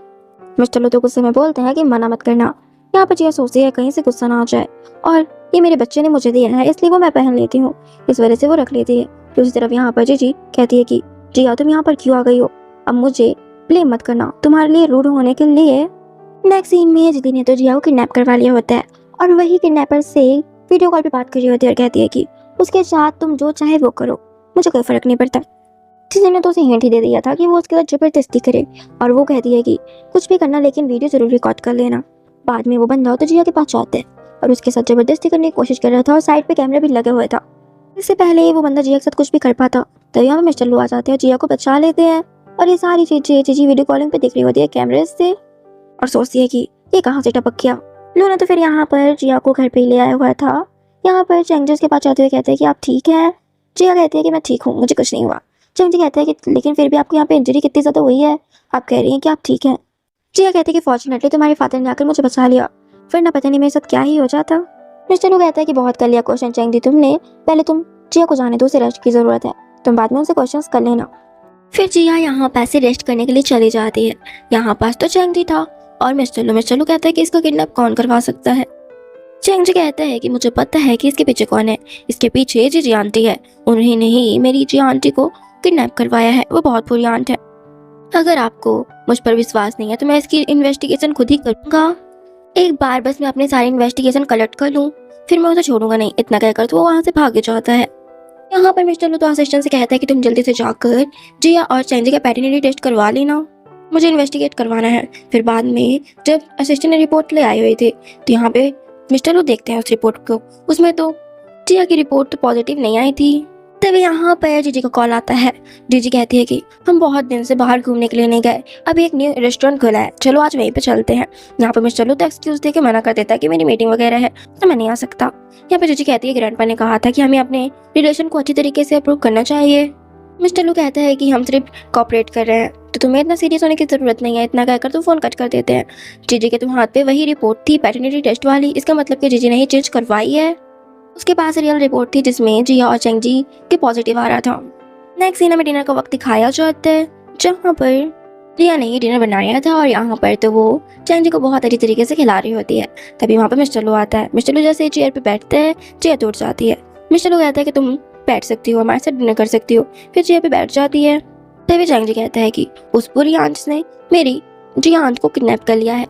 मिस्टर लू तो गुस्से में बोलते हैं कि मना मत करना। यहाँ पर जिया सोचती है कहीं से गुस्सा ना आ जाए, और ये मेरे बच्चे ने मुझे दिया है इसलिए वो मैं पहन लेती हूँ, इस वजह से वो रख लेती है। दूसरी तरफ यहाँ पर जीजी कहती है कि जिया तुम यहाँ पर क्यों आ गई हो, अब मुझे ब्लेम मत करना तुम्हारे लिए रूड होने के लिए। नेक्स्ट सीन में जीजी ने तो जिया को किडनैप करवा लिया होता है और वही किडनैपर से वीडियो कॉल पे बात कर रही होती है और कहती है कि उसके साथ तुम जो चाहे वो करो, मुझे कोई फर्क नहीं पड़ता। जीजी ने तो उसे हिंट ही दे दिया था कि वो उसके साथ जबरदस्ती करे, और वो कहती है कि कुछ भी करना लेकिन वीडियो जरूर रिकॉर्ड कर लेना। बाद में वो बंदा तो जिया के पास जाता है और उसके साथ जबरदस्ती करने की कोशिश कर रहा था और साइड पे कैमरा भी लगे हुए था। इससे पहले वो बंदा जिया के साथ कुछ भी कर पाता, तभी यहाँ पे मिस्टर लू आ जाते हैं, जिया को बचा लेते हैं। और ये सारी चीजें जीजी वीडियो कॉलिंग पे देख रही होती है कैमरे से और सोचती है कि ये कहाँ से टपक गया। लू ने तो फिर यहाँ पर जिया को घर पे ही ले आया हुआ था। यहाँ पर चैंग जी के पास जाते हुए कहते हैं कि आप ठीक है। जिया कहती है कि मैं ठीक हूँ, मुझे कुछ नहीं हुआ। चैंग जी कहते हैं कि लेकिन फिर भी आपको यहाँ पे इंजरी कितनी ज्यादा हुई है, आप कह रही हैं कि आप ठीक हैं। जिया कहती है कि फॉर्चुनेटली तुम्हारे फादर ने आकर मुझे बचा लिया, वरना पता नहीं मेरे साथ क्या ही हो जाता। मिस्टर लू कहता है कि बहुत कर लिया क्वेश्चन चैंग जी तुमने, पहले तुम जिया को जाने दो, उसे रेस्ट की जरूरत है, तुम बाद में उनसे क्वेश्चंस कर लेना। फिर जिया यहाँ पैसे रेस्ट करने के लिए चली जाती है। यहाँ पास तो चैंग जी था और मिस्टर लू कहता है कि इसका किडनैप कौन करवा सकता है। चैंग जी कहता है कि मुझे पता है कि इसके पीछे कौन है, इसके पीछे जीजी आंटी है, उन्होंने ही मेरी जी आंटी को किडनैप करवाया है, वो बहुत बुरी आंट है। अगर आपको मुझ पर विश्वास नहीं है तो मैं इसकी इन्वेस्टिगेशन खुद ही करूंगा, एक बार बस मैं अपने सारे इन्वेस्टिगेशन कलेक्ट कर लूँ फिर मैं उसे छोड़ूंगा नहीं। इतना कहकर तो वो वहाँ से भाग जाता है। यहाँ पर मिस्टर लू तो असिस्टेंट से कहता है कि तुम जल्दी से जाकर जिया और चैंग जी का पैटर्निटी टेस्ट करवा लेना, मुझे इन्वेस्टिगेट करवाना है। फिर बाद में जब असिस्टेंट ने रिपोर्ट ले आए हुए थे तो यहाँ पे मिस्टर लू देखते हैं उस रिपोर्ट को, उसमें तो जिया की रिपोर्ट तो पॉजिटिव नहीं आई थी। तभी यहाँ पर जीजी का कॉल आता है। जीजी कहती है कि हम बहुत दिन से बाहर घूमने के लिए नहीं गए, अभी एक न्यू रेस्टोरेंट खुला है, चलो आज वहीं पे चलते हैं। यहाँ पर मिस्टर लू तो एक्सक्यूज देके मना कर देता है कि मेरी मीटिंग वगैरह है तो मैं नहीं आ सकता। यहाँ पे जीजी कहती है ग्रैंडपा ने कहा था कि हमें अपने रिलेशन को अच्छी तरीके से अप्रूव करना चाहिए। मिस्टर लू कहता है कि हम सिर्फ कॉपरेट कर रहे हैं तो तुम्हें इतना सीरियस होने की जरूरत नहीं है। इतना कहकर तो फोन कट कर देते हैं। जीजी के तुम हाथ पे वही रिपोर्ट थी पैटर्निटी टेस्ट वाली, इसका मतलब कि जीजी ने ही चेंज करवाई है। उसके पास रियल रिपोर्ट थी जिसमें जिया और चैंग जी के पॉजिटिव आ रहा था। नेक्स्ट सीन में डिनर का वक्त दिखाया जाता है जहाँ पर जिया ने ही डिनर बनाया था और यहाँ पर तो वो चैंग जी को बहुत अच्छी तरीके से खिला रही होती है। तभी वहाँ पर मिस्टर लू आता है। मिस्टर लू जैसे चेयर पे बैठते हैं चेयर टूट जाती है। मिस्टर लू कहता है कि तुम बैठ सकती हो, हमारे साथ डिनर कर सकती हो, फिर चेयर पे बैठ जाती है। तभी चैंग जी कहता है कि उस बुरी आंट ने मेरी जिया आंट को किडनैप कर लिया है,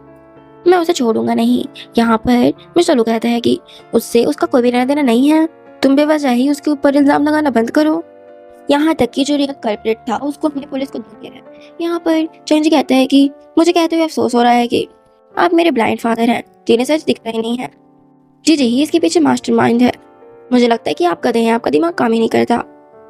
मैं उसे छोड़ूंगा नहीं। यहाँ पर मिस्टर लू कहता है कि उससे उसका कोई भी लेना देना नहीं है, तुम बेवजह ही उसके ऊपर इल्जाम लगाना बंद करो। यहाँ तक कि जो रियल कल्प्रिट था उसको अपनी पुलिस को दे दिया है। यहाँ पर चैंग जी कहता है कि मुझे कहते हुए अफसोस हो रहा है कि आप मेरे ब्लाइंड फादर हैं, जिन्हें सच दिखता ही नहीं है। जी ही इसके पीछे मास्टरमाइंड है। मुझे लगता है कि आप गधे हैं, आपका दिमाग काम ही नहीं करता,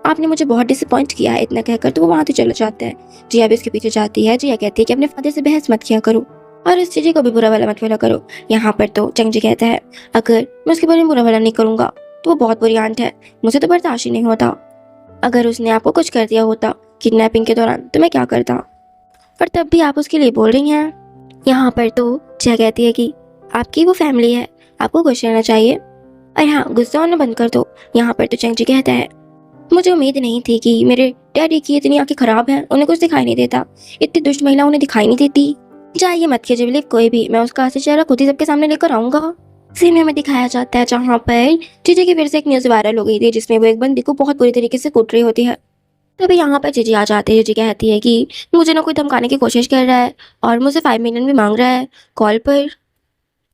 आपने मुझे बहुत डिसअपॉइंट किया है। इतना कहकर तो वो वहाँ से चले जाते हैं। जिया भी उसके पीछे जाती है। जिया कहती है कि अपने फादर से बहस मत किया करो और इस चीज़ को भी बुरा भला मत बोला करो। यहाँ पर तो चैंग जी कहता है अगर मैं उसके बारे में बुरा भला नहीं करूंगा तो वो बहुत बुरी आंट है, मुझे तो बर्दाश्त ही नहीं होता। अगर उसने आपको कुछ कर दिया होता किडनैपिंग के दौरान तो मैं क्या करता, और तब भी आप उसके लिए बोल रही हैं। यहाँ पर तो जिया कहती है कि आपकी वो फैमिली है, आपको खुश रहना चाहिए और हाँ गुस्सा होना बंद कर दो। यहाँ पर तो चैंग जी कहता है मुझे उम्मीद नहीं थी कि मेरे डैडी की इतनी आंखें खराब हैं, उन्हें कुछ दिखाई नहीं देता, इतनी दुष्ट महिला उन्हें दिखाई नहीं देती। चाहिए मत कीजिए बिलीव कोई भी, मैं उसका असली चेहरा खुद ही सबके सामने लेकर आऊंगा। सीन में दिखाया जाता है जहाँ पर जीजी की फिर से एक न्यूज वायरल हो गई थी जिसमें वो एक बंदी को बहुत बुरी तरीके से कूट रही होती है। तभी यहाँ पर जीजी आ जाते हैं। जीजी कहती है कि मुझे ना कोई धमकाने की कोशिश कर रहा है और मुझे 5 मिलियन भी मांग रहा है कॉल पर।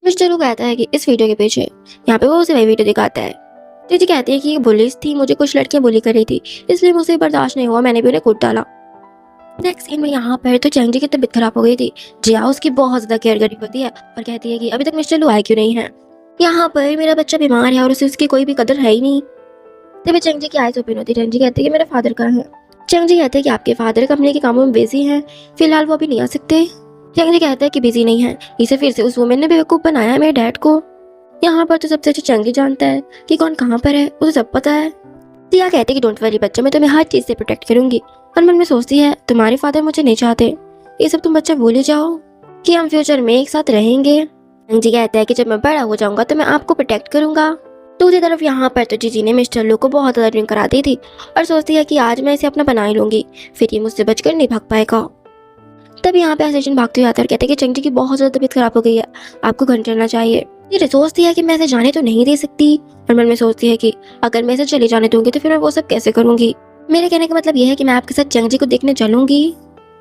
मिस्टर लू कहता है कि इस वीडियो के पीछे यहाँ पे वो उसे वही वीडियो दिखाता है। जीजी कहती है कि ये बुलिस थी, मुझे कुछ लड़कियां बुली कर रही थी इसलिए मुझे बर्दाश्त नहीं हुआ, मैंने भी उन्हें कूट डाला। नेक्स्ट सीन में यहाँ पर तो चैंग जी की तबीयत खराब हो गई थी। जिया उसकी बहुत ज्यादा केयर करी होती है और कहती है कि अभी तक मिस्टर लू आए क्यों नहीं है, यहाँ पर मेरा बच्चा बीमार है और उसे उसकी कोई भी कदर है ही नहीं। तभी चैंग जी की आइज ओपन होती है। चैंग जी कहती है कि मेरा फादर कहाँ है। चैंग जी कहते हैं कि आपके फादर कंपनी के कामों में बिजी हैं, फिलहाल वो अभी नहीं आ सकते। चैंग जी कहता है कि बिजी नहीं है, इसे फिर से उस वुमेन ने बेवकूफ बनाया है मेरे डैड को। यहाँ पर तो सबसे अच्छा चैंग जी जानता है कि कौन कहाँ पर है, उसे सब पता है। जिया कहती है कि डोंट वरी बच्चा, मैं तुम्हें हर चीज़ से प्रोटेक्ट करूंगी। और मन में सोचती है तुम्हारे फादर मुझे नहीं चाहते, ये सब तुम बच्चा भूल ही जाओ कि हम फ्यूचर में एक साथ रहेंगे। जी कहता है कि जब मैं बड़ा हो जाऊंगा तो मैं आपको प्रोटेक्ट करूंगा। दूसरी तरफ यहाँ पर तो जीजी ने मिस्टर लू को बहुत ज़्यादा ड्रिंक करा दी थी और सोचती है कि आज मैं इसे अपना बना ही लूंगी, फिर ये मुझसे बचकर नहीं भाग पाएगा। तभी यहाँ पे असिस्टेंट भागते हुए आता है और कहते हैं कि चंगी की बहुत ज़्यादा तबीयत खराब हो गई है, आपको घर चलना चाहिए। ये सोचती है कि मैं इसे जाने तो नहीं दे सकती, और मन में सोचती है कि अगर मैं इसे चले जाने दूंगी तो फिर मैं वो सब कैसे करूंगी। मेरे कहने का मतलब यह है कि मैं आपके साथ चंगी को देखने चलूंगी।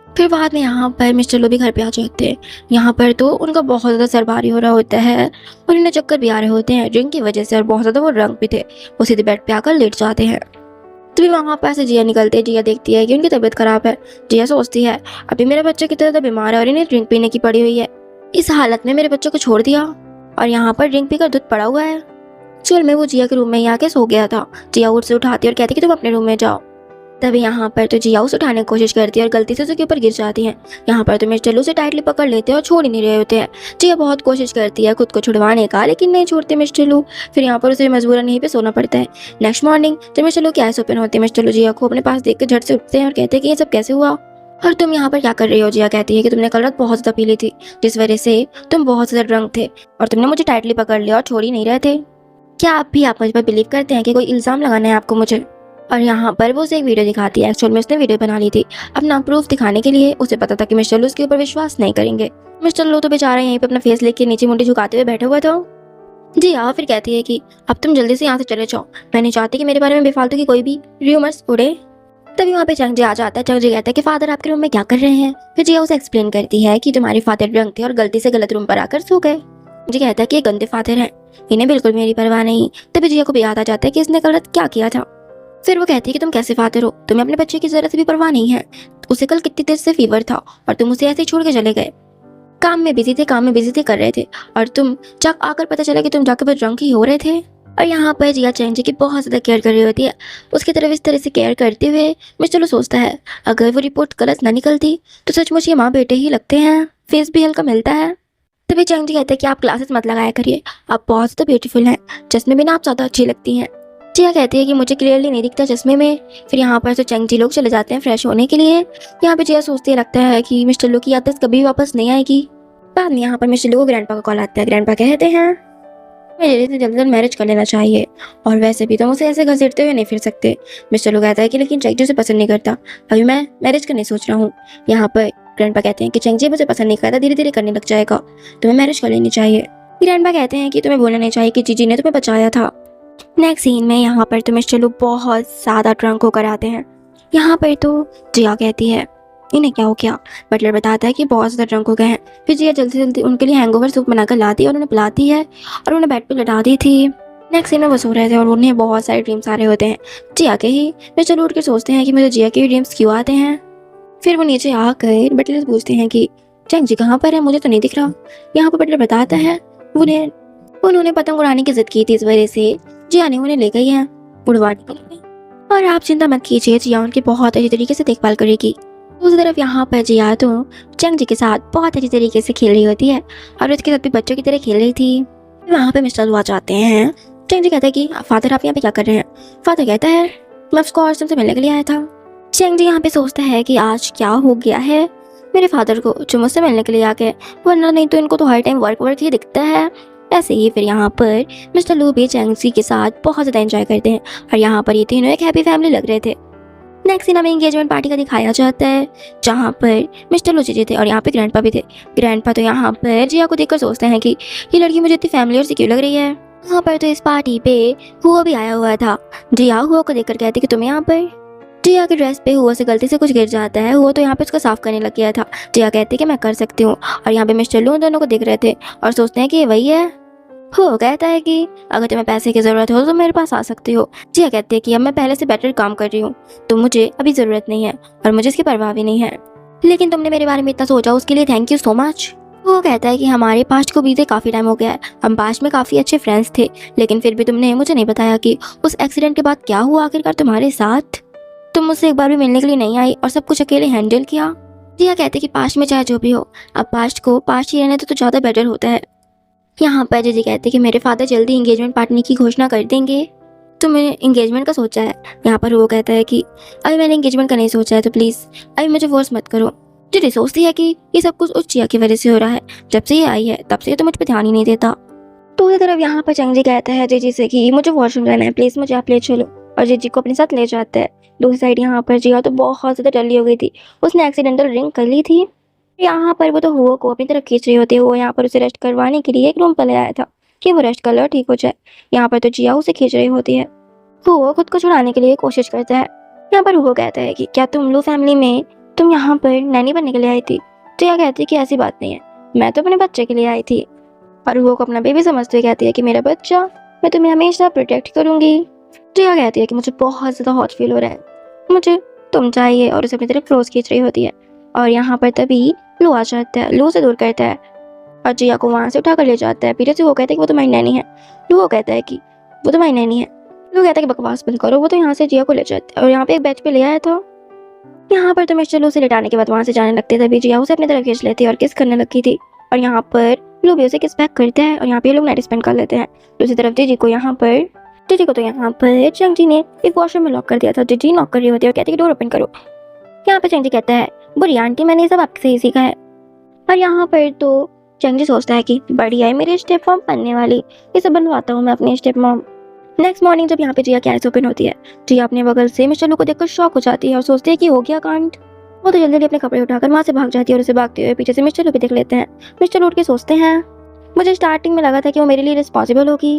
फिर बाद में यहाँ पर मिस्टर लो भी घर पे आ जाते हैं। यहाँ पर तो उनका बहुत ज़्यादा सर भारी हो रहा होता है और इन्हें चक्कर भी आ रहे होते हैं ड्रिंक की वजह से, और बहुत ज़्यादा वो रंग भी थे। वो सीधे बेड पे आकर लेट जाते हैं। तभी वहाँ पर से जिया निकलते हैं। जिया देखती है कि उनकी तबीयत खराब है। जिया सोचती है अभी मेरे बच्चे कितना ज़्यादा बीमार है और इन्हें ड्रिंक पीने की पड़ी हुई है, इस हालत में मेरे बच्चे को छोड़ दिया और यहाँ पर ड्रिंक पीकर दूध पड़ा हुआ है। चल में वो जिया के रूम में ही आके सो गया था। जिया उठ से उठाती है और कहती है कि तुम अपने रूम में जाओ। तभी यहाँ पर तो जिया उसे उठाने की कोशिश करती है और गलती से उसके ऊपर गिर जाती है। यहाँ पर तो मिस्टर लू उसे टाइटली पकड़ लेते हैं और छोड़ ही नहीं रहे होते हैं। जिया बहुत कोशिश करती है खुद को छुड़वाने का, लेकिन नहीं छोड़ते मिस्टर लू। फिर यहाँ पर उसे मजबूरन यहीं पे सोना पड़ता है। नेक्स्ट मॉर्निंग जब मिस्टर लू की आइस ओपन होते हैं, मिस्टर लू जिया को अपने पास देख कर झट से उठते हैं और कहते हैं कि ये सब कैसे हुआ और तुम यहाँ पर क्या कर रही हो। जिया कहती है कि तुमने कल रात बहुत ज़्यादा पी ली थी, जिस वजह से तुम बहुत ज़्यादा ड्रंक थे और तुमने मुझे टाइटली पकड़ लिया और छोड़ ही नहीं रहे थे। क्या आप मुझ पर बिलीव करते हैं कि कोई इल्ज़ाम लगाना है आपको मुझे। और यहाँ पर वो उसे एक वीडियो दिखाती है। एक्चुअल में उसने वीडियो बना ली थी अपना प्रूफ दिखाने के लिए। उसे पता था कि मिस्टर लू उसके ऊपर विश्वास नहीं करेंगे। मिस्टर लू तो बेचारा यहीं पे अपना फेस लेके नीचे मुंडी झुकाते हुए बैठे हुए थे। जी हाँ, फिर कहती है कि अब तुम जल्दी से यहाँ से चले जाओ, मैं नहीं चाहती कि मेरे बारे में बेफालतू की कोई भी र्यूमर्स उड़े। तभी वहाँ पे चंगजी आ जाता है। चंगजी कहता है कि फादर आपके रूम में क्या कर रहे हैं। फिर जिया उसे एक्सप्लेन करती है कि तुम्हारे फादर ड्रंक थे और गलती से गलत रूम पर आकर सो गए। जी कहता है कि ये गंदे फादर हैं, इन्हें बिल्कुल मेरी परवाह नहीं। तभी जिया को भी याद आ जाता है कि इसने कल रात क्या किया था। फिर वो कहती है कि तुम कैसे फादर हो, तुम्हें अपने बच्चे की जरा से भी परवाह नहीं है। उसे कल कितनी तेज से फीवर था और तुम उसे ऐसे ही छोड़ के चले गए। काम में बिजी थे कर रहे थे और तुम जब आकर पता चला कि तुम जाकर बस ड्रंक ही हो रहे थे। और यहाँ पर जिया चंगजी की बहुत ज़्यादा केयर कर रही होती है। उसकी तरफ इस तरह से केयर करते हुए मिस्टर लो सोचता है अगर वो रिपोर्ट गलत ना निकलती तो सचमुच ये माँ बेटे ही लगते हैं, फेस भी हल्का मिलता है। तभी चंगजी कहते हैं कि आप क्लासेस मत लगाया करिए, आप बहुत ज़्यादा ब्यूटीफुल हैं, चश्मे में ना आप ज़्यादा अच्छी लगती हैं। जिया कहती है कि मुझे क्लियरली नहीं दिखता चश्मे में। फिर यहाँ पर तो चंगजी लोग चले जाते हैं फ्रेश होने के लिए। यहाँ पे जिया सोचती है लगता है कि मिस्टर लो की याददाश्त कभी वापस नहीं आएगी। बाद में यहाँ पर मिस्टर लो को ग्रैंडपा का कॉल आता है। ग्रैंडपा कहते हैं मुझे जल्दी मैरिज कर लेना चाहिए और वैसे भी तुम उसे ऐसे घसीटते हुए नहीं फिर सकते। मिस्टर लो कहता है कि लेकिन चंगजी उसे पसंद नहीं करता, अभी मैं मैरिज करने सोच रहा हूँ। यहाँ पर ग्रैंडपा कहते हैं कि चंगजी मुझे पसंद नहीं करता, धीरे धीरे करने लग जाएगा, तुम्हें मैरिज कर लेनी चाहिए। ग्रैंडपा कहते हैं कि तुम्हें बोलना नहीं चाहिए कि जीजी ने तुम्हें बचाया था। नेक्स्ट सीन में यहाँ पर तो मिस्टर लू बहुत ज़्यादा ड्रंक होकर आते हैं। यहाँ पर तो जिया कहती है इन्हें क्या हो गया। बटलर बताता है कि बहुत ज़्यादा ड्रंक हो गए हैं। फिर जिया जल्दी से जल्दी उनके लिए हैंगओवर सूप बनाकर लाती है और उन्हें पिलाती है और उन्हें बेड पे लटा दी थी। नेक्स्ट सीन में वो सो रहे थे और उन्हें बहुत सारे ड्रीम्स आ रहे होते हैं। जिया के ही मिस्टर लू उठ कर सोचते हैं कि मुझे जिया के ड्रीम्स क्यों आते हैं। फिर वो नीचे आकर बटलर से पूछते हैं कि चंगजी कहाँ पर है, मुझे तो नहीं दिख रहा। यहाँ पर बटलर बताता है उन्होंने पतंग उड़ाने की जिद की थी, इस वजह से जिया ने उन्हें ले गई है उड़वाने के लिए। और आप चिंता मत कीजिए, जिया उनकी बहुत अच्छी तरीके से देखभाल करेगी। दूसरी तरफ यहाँ पर जिया तो चंगजी के साथ बहुत अच्छी तरीके से खेल रही होती है और उसके साथ भी बच्चों की तरह खेल रही थी। वहाँ पे मिस्टर लू आ जाते हैं। चंगजी कहता है कि फादर आप यहाँ पे क्या कर रहे हैं। फादर कहता है मैं उसको आज तुमसे मिलने के लिए आया था। चंगजी यहाँ पे सोचता है कि आज क्या हो गया है मेरे फादर को जो मुझसे मिलने के लिए आ गए, वरना नहीं तो इनको तो हर टाइम वर्क ही दिखता है। ऐसे ही फिर यहाँ पर मिस्टर लू भी चंगजी के साथ बहुत ज़्यादा एंजॉय करते हैं और यहाँ पर ये तीनों एक हैप्पी फैमिली लग रहे थे। नेक्स्ट सीन हमें एंगेजमेंट पार्टी का दिखाया जाता है जहाँ पर मिस्टर लू जी थे और यहाँ पे ग्रैंडपा भी थे। ग्रैंडपा तो यहाँ पर जिया को देखकर सोचते हैं कि ये लड़की मुझे इतनी फैमिली और सी क्यों लग रही है। यहाँ पर तो इस पार्टी पे हुआ भी आया हुआ था। जिया हुआ को देखकर कहती कि तुम यहाँ पर। जिया की ड्रेस पे हुआ से गलती से कुछ गिर जाता है। हुआ तो यहाँ पे उसको साफ करने लग गया था। जिया कहती है कि मैं कर सकती हूँ और यहाँ पे मिस्टर लू दोनों को देख रहे थे और सोचते हैं कि ये वही है। हो कहता है कि अगर तुम्हें पैसे की ज़रूरत हो तो मेरे पास आ सकती हो। जिया कहती है कि अब मैं पहले से बेटर काम कर रही हूँ तो मुझे अभी ज़रूरत नहीं है और मुझे इसकी परवाह भी नहीं है, लेकिन तुमने मेरे बारे में इतना सोचा उसके लिए थैंक यू सो मच। वो कहता है कि हमारे पास्ट को बीते काफ़ी टाइम हो गया है, हम पास्ट में काफ़ी अच्छे फ्रेंड्स थे, लेकिन फिर भी तुमने मुझे नहीं बताया कि उस एक्सीडेंट के बाद क्या हुआ आखिरकार तुम्हारे साथ। तुम मुझसे एक बार भी मिलने के लिए नहीं आई और सब कुछ अकेले हैंडल किया। जिया कहते कि पास्ट में चाहे जो भी हो, अब पास्ट को पास्ट ही रहने तो ज़्यादा बेटर होता है। यहाँ पर जीजी कहते कि मेरे फादर जल्दी एंगेजमेंट पार्टी की घोषणा कर देंगे। तो मैंने एंगेजमेंट का सोचा है। यहाँ पर वो कहता है कि अभी मैंने एंगेजमेंट का नहीं सोचा है, तो प्लीज़ अभी मुझे फोर्स मत करो। जिटी सोचती है कि ये सब कुछ उस चिया की वजह से हो रहा है, जब से ये आई है तब से ये तो मुझ पर ध्यान ही नहीं देता। तो उसी तरफ यहाँ पर चंगजी कहता है जीजी से कि मुझे वॉशरूम जाना है, प्लीज़ मुझे आप ले चलो, और जीजी को अपने साथ ले जाता है। दूसरी साइड यहाँ पर जिया तो बहुत ज़्यादा डरली हो गई थी, उसने एक्सीडेंटल ड्रिंक कर ली थी। यहाँ पर वो तो हुआ को अपनी तरफ खींच रही होती है। वो यहाँ पर उसे रेस्ट करवाने के लिए एक रूम पर ले आया था कि वो रेस्ट कर लो, ठीक हो जाए। यहाँ पर तो जिया उसे खींच रही होती है। वो खुद को छुड़ाने के लिए कोशिश करता है। यहाँ पर वो कहता है कि क्या तुम लोग फैमिली में तुम यहाँ पर नैनी बनने के लिए आई थी? जिया कहती है कि ऐसी बात नहीं है, मैं तो अपने बच्चे के लिए आई थी। और वो को अपना बेबी समझते हुए कहती है कि मेरा बच्चा, मैं तुम्हें हमेशा प्रोटेक्ट करूंगी। जिया कहती है कि मुझे बहुत ज़्यादा हॉट फील हो रहा है, मुझे तुम चाहिए, और उसे अपनी तरफ क्लोज खींच रही होती है। और यहाँ पर तभी लू आ जाता है, लू से दूर करता है और जिया को वहाँ से उठाकर ले जाता है। पीछे से वो कहता है कि वो तुम्हारी नैनी है। लू कहता है कि वो तुम्हारी नैनी है। लू कहता है कि बकवास बंद करो। वो तो यहाँ से जिया को ले जाता है और यहाँ पे एक बेंच पे ले आया था। यहाँ पर तो मिस्टर लू से लिटाने के बाद वहाँ से जाने लगते, तभी जिया उसे अपनी तरफ खींच लेती है और किस करने लगी थी। और यहाँ पर लू भी उसे किस बैक करता है और यहाँ पे लोग नाइट स्पेंड कर लेते हैं। दूसरी तरफ जीजी को तो यहाँ पर चंगजी ने एक वॉशरूम में लॉक कर दिया था। जीजी नॉक कर रही होती है और कहती है कि डोर ओपन करो। यहाँ पर चंगजी कहता है बुरी आंटी, मैंने ये सब आपसे ही सीखा है। और यहाँ पर तो चंगजी सोचता है कि बढ़िया है मेरी स्टेप मॉम बनने वाली, इसे बनवाता हूँ मैं अपनी स्टेप मॉम। नेक्स्ट मॉर्निंग जब यहाँ पे जिया की आइज ओपन होती है, जिया अपने बगल से मिस्टर लू को देखकर शॉक हो जाती है और सोचती है कि हो गया कांड। वो तो जल्दी जल्दी अपने कपड़े उठाकर वहाँ से भाग जाती है और उसे भागते हुए पीछे से मिस्टर लू भी देख लेते हैं। मिस्टर लू उठ के सोचते हैं, मुझे स्टार्टिंग में लगा था कि वो मेरे लिए रिस्पॉन्सिबल होगी,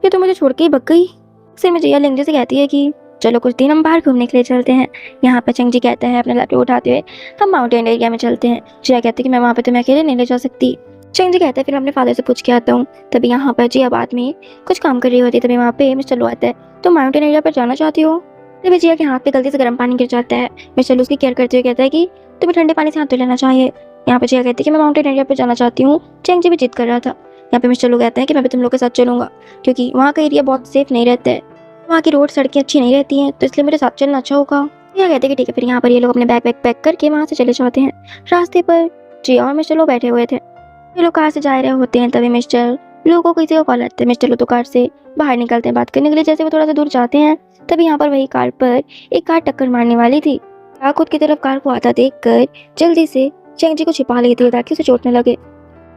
ये तो मुझे छोड़ के ही भग गई। उसे में जिया लंगजे से कहती है कि चलो कुछ दिन हम बाहर घूमने के लिए चलते हैं। यहाँ पर चंगजी कहता है अपना लैपटॉप उठाते हुए हम माउंटेन एरिया में चलते हैं। जिया कहती है कि मैं वहाँ पे तुम्हें अकेले नहीं ले जा सकती। चंगजी कहता है फिर अपने फादर से पूछ के आता हूँ। तभी यहाँ पर जिया बाद में कुछ काम कर रही होती है, तभी वहाँ पे मिस्टर लू आता है। तो माउंटेन एरिया पर जाना चाहती हो? तभी जिया के हाथ पे गलती से गर्म पानी गिर जाता है। मिस्टर लू उसकी केयर करते हुए कहता है कि तुम्हें ठंडे पानी से हाथ धो लेना चाहिए। यहाँ पे जिया कहती है कि मैं माउंटेन एरिया पर जाना चाहती हूँ। चंगजी भी जिद कर रहा था। यहाँ पे मिस्टर लू कहते हैं कि मैं भी तुम लोग के साथ चलूंगा, क्योंकि वहाँ का एरिया बहुत सेफ नहीं रहता है, वहाँ की रोड सड़कें अच्छी नहीं रहती हैं, तो इसलिए मेरे साथ चलना अच्छा होगा। जिया कहते हैं कि ठीक है। फिर यहाँ पर ये लोग अपने बैग पैक करके वहाँ से चले जाते हैं। रास्ते पर जिया और मिस्टर लू बैठे हुए थे। ये लोग कार से जा रहे होते हैं, तभी मिस्टर लू को किसी को कॉल आता है। मिस्टर लू तो कार से बाहर निकलते हैं बात करने के लिए। जैसे वो थोड़ा सा दूर जाते हैं, तभी यहाँ पर वही कार पर एक कार टक्कर मारने वाली थी। खुद की तरफ कार को आता देखकर जल्दी से चंगजी को छिपा लेती है ताकि उसे चोट न लगे।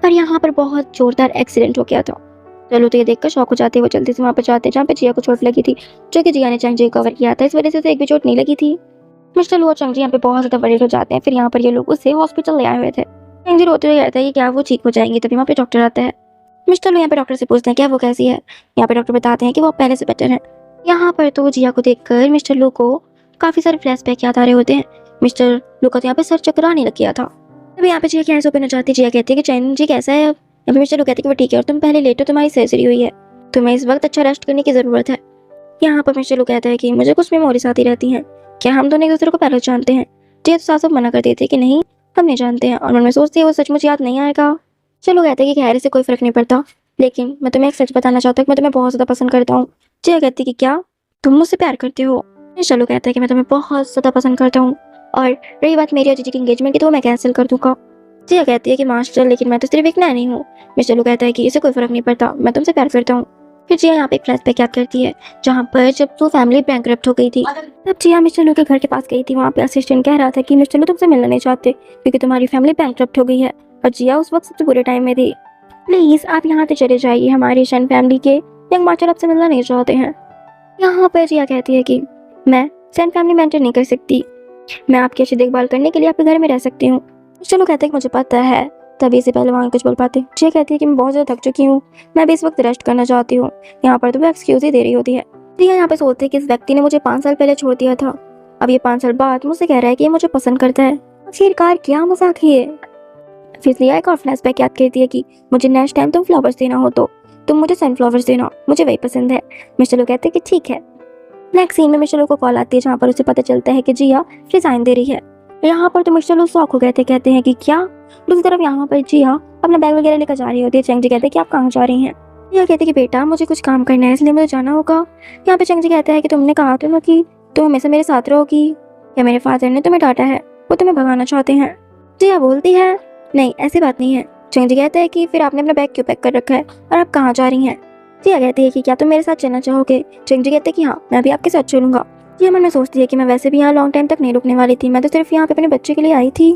पर यहाँ पर बहुत जोरदार एक्सीडेंट हो गया था। चलो तो ये देखकर शॉक हो जाते हैं। वो जल्दी से वहाँ पर जाते हैं जहाँ पे जिया को चोट लगी थी, जो कि जिया ने चंगजी को कवर किया था, इस वजह से उसे एक भी चोट नहीं लगी थी। मिस्टर लू और चंगजी यहाँ पे बहुत ज्यादा वरीड हो जाते हैं। फिर यहाँ पर ये लोग उसे हॉस्पिटल ले आए हुए थे। चंगजी रोते हुए कहता है कि क्या वो ठीक हो जाएंगी, तभी वहाँ पे डॉक्टर आता है। मिस्टर लू यहाँ पे डॉक्टर से पूछते हैं क्या वो कैसी है। यहाँ पे डॉक्टर बताते हैं कि वो पहले से बेटर है। यहाँ पर तो जिया को देखकर मिस्टर लू को काफी सारे फ्लैशबैक याद आ रहे होते हैं। मिस्टर लू का तो यहाँ पे सर चकराने लग गया था। तभी यहाँ पे जिया की आंखें ओपन हो जाती है। जिया कहती है कि चंगजी कैसा है अब? यहाँ पे मिस्टर लू कहते हैं कि वो ठीक है और तुम पहले लेटो, तुम्हारी सर्जरी हुई है, तुम्हें इस वक्त अच्छा रेस्ट करने की जरूरत है। यहाँ पर मिस्टर लू कहता है कि मुझे कुछ मेमोरीज आती रहती हैं, क्या हम दोनों एक दूसरे को पहले जानते हैं? जिया तो साफ साफ मना कर देती है कि नहीं हम नहीं जानते हैं, और मन में सोचती है वो सचमुच याद नहीं आएगा। चलो कहते हैं कि खैर से कोई फर्क नहीं पड़ता, लेकिन मैं तुम्हें एक सच बताना चाहता हूँ कि मैं तुम्हें बहुत ज्यादा पसंद करता हूँ। जिया कहती है कि क्या तुम मुझसे प्यार करते हो? चलो कहता है कि मैं तुम्हें बहुत ज्यादा पसंद करता हूँ, और रही बात मेरी और जीजी की एंगेजमेंट की तो मैं कैंसिल कर दूंगा। जिया कहती है कि मास्टर लेकिन मैं तो सिर्फ एक नैनी हूँ। मिस्टर लू कहता है कि इसे कोई फर्क नहीं पड़ता, मैं तुमसे प्यार करता हूँ। फिर जिया यहाँ पे एक फ्लैशबैक याद करती है जहाँ पर जब वो फैमिली बैंकरप्ट हो गई थी, तब जिया मिस्टर लू के घर के पास गई थी। वहाँ पे असिस्टेंट कह रहा था कि मिस्टर लू तुमसे मिलना नहीं चाहते क्योंकि तुम्हारी फैमिली बैंकरप्ट हो गई है, और जिया उस वक्त सबसे बुरे टाइम में थी। प्लीज आप यहाँ से चले जाइए, हमारी शन फैमिली के यंग मास्टर आपसे मिलना नहीं चाहते हैं। यहाँ पर जिया कहती है कि मैं शन फैमिली मेंटेन नहीं कर सकती, मैं आपकी अच्छी देखभाल करने के लिए आपके घर में रह सकती हूँ। चलो कहते हैं कि मुझे पता है, तभी से पहले वहाँ कुछ बोल पाते। जिया कहती है कि मैं बहुत ज़्यादा थक चुकी हूँ, मैं भी इस वक्त रेस्ट करना चाहती हूँ। यहाँ पर तो वो एक्सक्यूज ही दे रही होती है। जिया यहाँ पे सोचते है कि इस व्यक्ति ने मुझे 5 साल पहले छोड़ दिया था, अब ये 5 साल बाद मुझसे कह रहा है कि ये मुझे पसंद करता है। आखिरकार क्या मजाक है। फिर जिया एक और फ्लैशबैक याद करती है कि मुझे नेक्स्ट टाइम तुम फ्लावर्स देना हो तो तुम मुझे सनफ्लावर्स देना, मुझे वही पसंद है। मिस्टर लू कहते हैं कि ठीक है। नेक्स्ट सीन में मिस्टर लू को कॉल आती है जहाँ पर उसे पता चलता है कि जिया रिजाइन दे रही है। यहाँ पर तो मिस्टर लू शॉक हो गए थे, कहते हैं कि क्या। दूसरी तरफ यहाँ पर जिया अपना बैग वगैरह लेकर जा रही होती है। चंगजी कहते हैं कि आप कहाँ जा रही हैं? जिया कहते हैं कि बेटा मुझे कुछ काम करना है इसलिए मुझे जाना होगा। यहाँ पे चंगजी कहता है कि तुमने कहा तो ना कि तुम हमेशा मेरे साथ रहोगी, या मेरे फादर ने तुम्हें डांटा है, वो तुम्हें भगाना चाहते हैं? जिया बोलती है नहीं ऐसी बात नहीं है। चंगजी कहता है कि फिर आपने अपना बैग क्यों पैक कर रखा है और आप कहाँ जा रही हैं? जिया कहती है कि क्या तुम मेरे साथ चलना चाहोगे। चंगी कहते हैं कि हाँ, मैं भी आपके साथ चलूंगा। जिया मन में सोचती है कि मैं वैसे भी यहाँ लॉन्ग टाइम तक नहीं रुकने वाली थी, मैं तो सिर्फ यहाँ पे अपने बच्चे के लिए आई थी।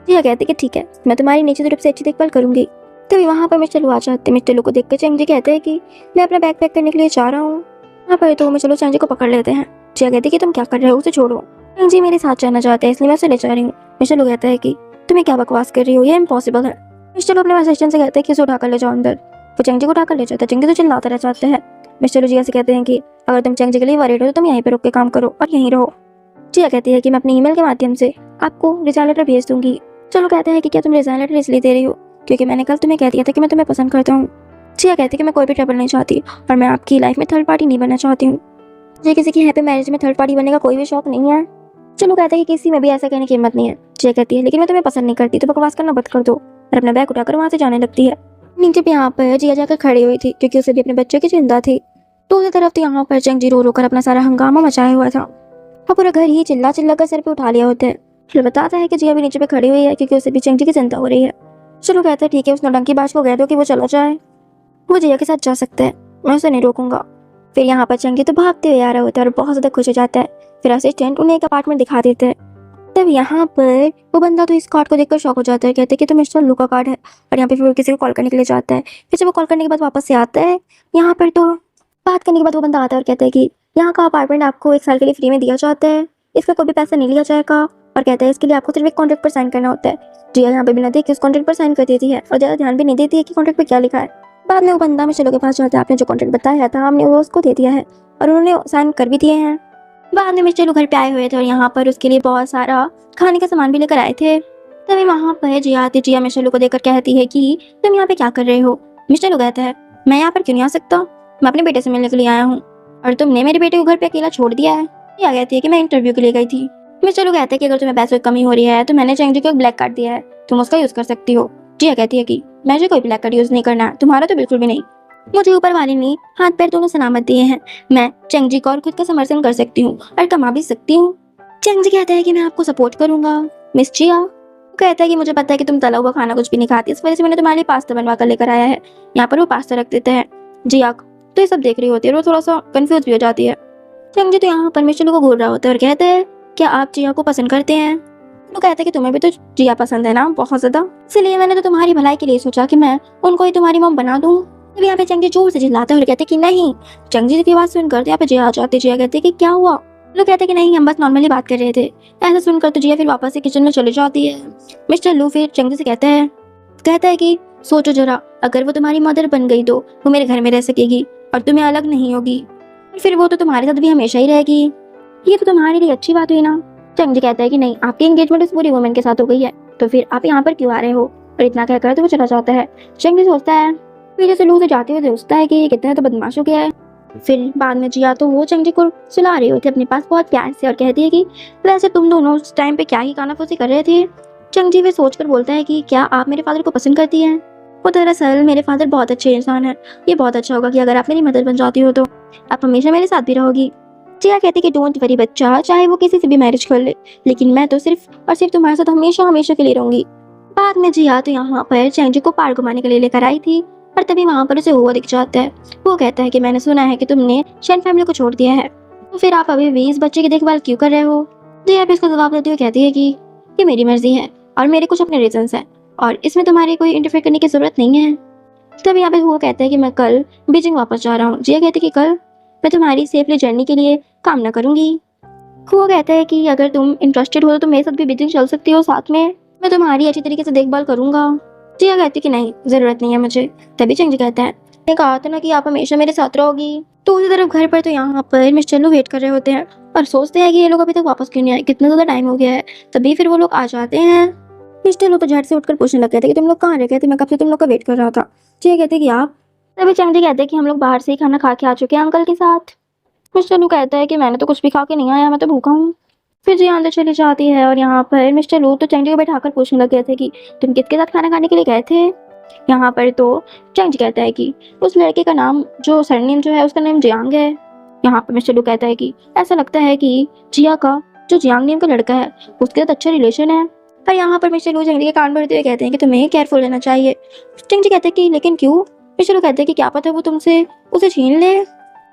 जिया कहती है कि ठीक है, मैं तुम्हारी नीचे तरफ से अच्छी देखभाल करूंगी। तभी वहाँ पर मिस्टर लू आ जाते हैं। मिस्टर लू को देखकर चंगी कहते हैं कि मैं अपना बैग पैक करने के लिए जा रहा हूँ। यहाँ पर तो मिस्टर लू चंगी को पकड़ लेते हैं। जिया कहती है कि तुम क्या कर रहे हो, उसे छोड़ो। चंगी मेरे साथ जाना चाहते हैं इसलिए मैं उसे ले जा रही हूँ। मिस्टर लू कहता है कि तुम्हें क्या बकवास कर रही हो, ये इम्पॉसिबल है। मिस्टर लू अपने असिस्टेंट से कहते हैं कि उसे उठाकर ले जाओ अंदर। वो चंगी को उठाकर ले जाता है। चंगी तो चिल्लाता रह जाते हैं। मिस्टर लू जिया से कहते हैं कि अगर तुम चंगी के लिए वरीड हो तो तुम यहीं पर रुक के काम करो और यहीं रहो। जिया कहती है कि मैं अपनी ईमेल के माध्यम से आपको रिजाइन लेटर भेज दूंगी। चलो कहते हैं कि क्या तुम रिजाइन लेटर इसलिए दे रही हो क्योंकि मैंने कल तुम्हें कह दिया था कि मैं तुम्हें पसंद करता हूँ। जिया कहती है कि मैं कोई भी ट्रबल नहीं चाहती और मैं आपकी लाइफ में थर्ड पार्टी नहीं बनना चाहती हूँ। मुझे किसी की हैप्पी मैरिज में थर्ड पार्टी बनने का कोई भी शौक नहीं है। चलो कहते हैं कि किसी में भी ऐसा कहने की हिम्मत नहीं है। जिया कहती है लेकिन मैं तुम्हें पसंद नहीं करती तो बकवास करना बंद कर दो और अपना बैग उठाकर वहाँ से जाने लगती है। नीचे भी यहाँ पर जिया जाकर खड़ी हुई थी क्योंकि उसे भी अपने बच्चे की चिंता थी। दूसरी तरफ तो यहाँ पर चंगी रो रो कर अपना सारा हंगामा मचाया हुआ था और पूरा घर ही चिल्ला चिल्ला कर सर पे उठा लिया होता है। फिर बताता है कि जिया भी नीचे पे खड़ी हुई है क्योंकि उसे भी चंगी की चिंता हो रही है। चलो कहते हैं ठीक है, उस नौटंकीबाज को कह दो कि वो चला जाए, वो जिया के साथ जा सकते हैं, मैं उसे नहीं रोकूंगा। फिर यहाँ पर चंगी तो भागते हुए आ रहा होता है और बहुत ज्यादा खुश हो जाता है। फिर असिस्टेंट उन्हें एक अपार्टमेंट दिखा देते हैं। तब यहाँ पर वो बंदा तो इस कार्ड को देखकर शॉक हो जाता है। कहते हैं कि तो मिस्टर लू का कार्ड है और यहाँ पे फिर वो किसी को कॉल करने के लिए जाता है। फिर जब वो कॉल करने के बाद वापस से आता है यहाँ पर तो बात करने के बाद वो बंदा आता है और कहता है कि यहाँ का अपार्टमेंट आपको 1 साल के लिए फ्री में दिया जाता है, इसका कोई भी पैसा नहीं लिया जाएगा और कहता है इसके लिए आपको सिर्फ एक कॉन्ट्रैक्ट पर साइन करना होता है। जिया यहाँ पे बिना देखे उस कॉन्ट्रैक्ट पर साइन कर देती है और ज़्यादा ध्यान भी नहीं देती है कि कॉन्ट्रैक्ट पर क्या लिखा है। बाद में वो बंदा मिस्टर लू के पास जाता है। आपने जो कॉन्ट्रैक्ट बताया था हमने वो उसको दे दिया है और उन्होंने साइन कर भी दिए हैं। बाद में मिस्टर लू घर पे आए हुए थे और यहाँ पर उसके लिए बहुत सारा खाने का सामान भी लेकर आए थे। तभी वहाँ पर जिया आती। जिया मिस्टर लू को देखकर कहती है कि तुम यहाँ पे क्या कर रहे हो। मिस्टर लू कहता है मैं यहाँ पर क्यों नहीं आ सकता, मैं अपने बेटे से मिलने के लिए आया हूँ और तुमने मेरे बेटे को घर पे अकेला छोड़ दिया है। जिया कहती है कि मैं इंटरव्यू के लिए गई थी। मिस्टर लू कहते हैं कि अगर तुम्हें पैसों की कमी हो रही है तो मैंने चंगी को एक ब्लैक कार्ड दिया है, तुम उसका यूज कर सकती हो। जिया कहती है कि मुझे कोई ब्लैक कार्ड यूज नहीं करना है, तुम्हारा तो बिल्कुल भी नहीं। मुझे ऊपर वाले ने हाथ पैर दोनों सलामत दिए हैं, मैं चंगी को और खुद का समर्थन कर सकती हूँ और कमा भी सकती हूँ। चंगी कहता है कि मैं आपको सपोर्ट करूंगा मिस जिया। वो कहता है कि मुझे पता है कि तुम तला हुआ खाना कुछ भी नहीं खाती, इस वजह से मैंने तुम्हारे लिए पास्ता बनवा कर लेकर आया है। यहाँ पर वो पास्ता रख देते हैं। जिया तो ये सब देख रही होती है और वो थोड़ा सा कंफ्यूज भी हो जाती है। चंगी तो यहाँ पर मिस्टर लू को घूर रहा होता है और कहता है क्या आप जिया को पसंद करते हैं। वो कहता है कि तुम्हें भी तो जिया पसंद है ना बहुत ज्यादा, इसलिए मैंने तो तुम्हारी भलाई के लिए सोचा कि मैं उनको ही तुम्हारी मॉम बना दूं। तब यहाँ पे चंगी जोर से चिल्लाता है और कहते कि नहीं। चंगी की बात सुनकर यहाँ पे जिया आ जाती है। जिया कहते कि क्या हुआ। लोग कहते कि नहीं हम बस नॉर्मली बात कर रहे थे। ऐसा सुनकर तो जिया फिर वापस से किचन में चली जाती है। मिस्टर लू फिर चंगी से कहता है कि सोचो जरा, अगर वो तुम्हारी मदर बन गई तो वो मेरे घर में रह सकेगी और तुम्हें अलग नहीं होगी और फिर वो तो तुम्हारे साथ भी हमेशा ही रहेगी। ये तो तुम्हारे लिए अच्छी बात हुई ना। चंगी कहता है कि नहीं, आपकी एंगेजमेंट उस पूरी वुमेन के साथ हो गई है तो फिर आप यहाँ पर क्यों आ रहे हो। और इतना कहकर तो वो चला जाता है। चंगी सोचता है फिर जैसे लू से जाते हुए सोचता है कि ये कितना तो बदमाश हो गया है। फिर बाद में जिया तो वो चंगी को सुला रही होती है अपने पास बहुत प्यार से और कहती है कि वैसे तुम दोनों उस टाइम पे क्या ही कानाफूसी कर रहे थे। चंगी फिर सोचकर बोलता है कि क्या आप मेरे फादर को पसंद करती हैं। वो दरअसल मेरे फादर बहुत अच्छे इंसान है, ये बहुत अच्छा होगा कि अगर आप मेरी मदर बन जाती हो तो आप हमेशा मेरे साथ भी रहोगी। जिया कहती है कि डोंट वरी बच्चा, चाहे वो किसी से भी मैरिज कर ले लेकिन मैं तो सिर्फ और सिर्फ तुम्हारे साथ हमेशा हमेशा के लिए रहूंगी। बाद में जिया तो यहाँ पर चंगी को पार घुमाने के लिए लेकर आई थी और तभी वहाँ पर उसे हुआ दिख जाता है। वो कहता है कि मैंने सुना है कि तुमने शन फैमिली को छोड़ दिया है, तो फिर आप अभी भी इस बच्चे की देखभाल क्यों कर रहे हो। जिया भी इसका जवाब देते हुए कहती है कि ये मेरी मर्जी है और मेरे कुछ अपने रीजंस हैं और इसमें तुम्हारी कोई इंटरफेयर करने की जरूरत नहीं है। तब यहाँ पे वो कहता है कि मैं कल बीजिंग वापस जा रहा हूँ। जिया कहती है कि कल मैं तुम्हारी सेफली जर्नी के लिए कामना करूंगी। वो कहता है कि अगर तुम इंटरेस्टेड हो तो मेरे साथ भी बीजिंग चल सकती हो, साथ में मैं तुम्हारी अच्छी तरीके से देखभाल करूंगा। जिया कहती है कि नहीं, जरूरत नहीं है मुझे। तभी चंगी कहता है मैंने कहा था ना कि आप हमेशा मेरे साथ रहोगी। तो उसी तरफ घर पर तो यहाँ पर मिस्टर लू वेट कर रहे होते हैं और सोचते हैं कि ये लोग अभी तक वापस क्यों नहीं आए, कितना ज्यादा टाइम हो गया है। तभी फिर वो लोग आ जाते हैं। मिस्टर लू तो झट से उठकर पूछने लग गए थे कि तुम लोग कहाँ रह गए थे, मैं कब से तुम लोग का वेट कर रहा था। जिया कहते कि आप। तभी चंगी कहते कि हम लोग बाहर से ही खाना खा के आ चुके हैं अंकल के साथ। मिस्टर लू कहता है कि मैंने तो कुछ भी खा के नहीं आया, मैं तो भूखा हूँ। फिर जिया अंदर चली जाती है और यहाँ पर मिस्टर लू तो चंगी को बैठाकर पूछने लग गए थे कि तुम किसके साथ खाना खाने के लिए गए थे। यहाँ पर तो चंगी कहता है कि उस लड़के का नाम जो सरनेम जो है उसका नाम जियांग है। यहाँ पर मिस्टर लू कहता है कि ऐसा लगता है कि जिया का जो जियांग नेम का लड़का है उसके साथ अच्छा रिलेशन है। और यहाँ पर मिस्टर लू चंगी के कान भरते हुए कहते हैं कि तुम्हें केयरफुल रहना चाहिए। चंगी कहते हैं कि लेकिन क्यों। मिशेल कहते हैं कि क्या पता वो तुमसे उसे छीन ले,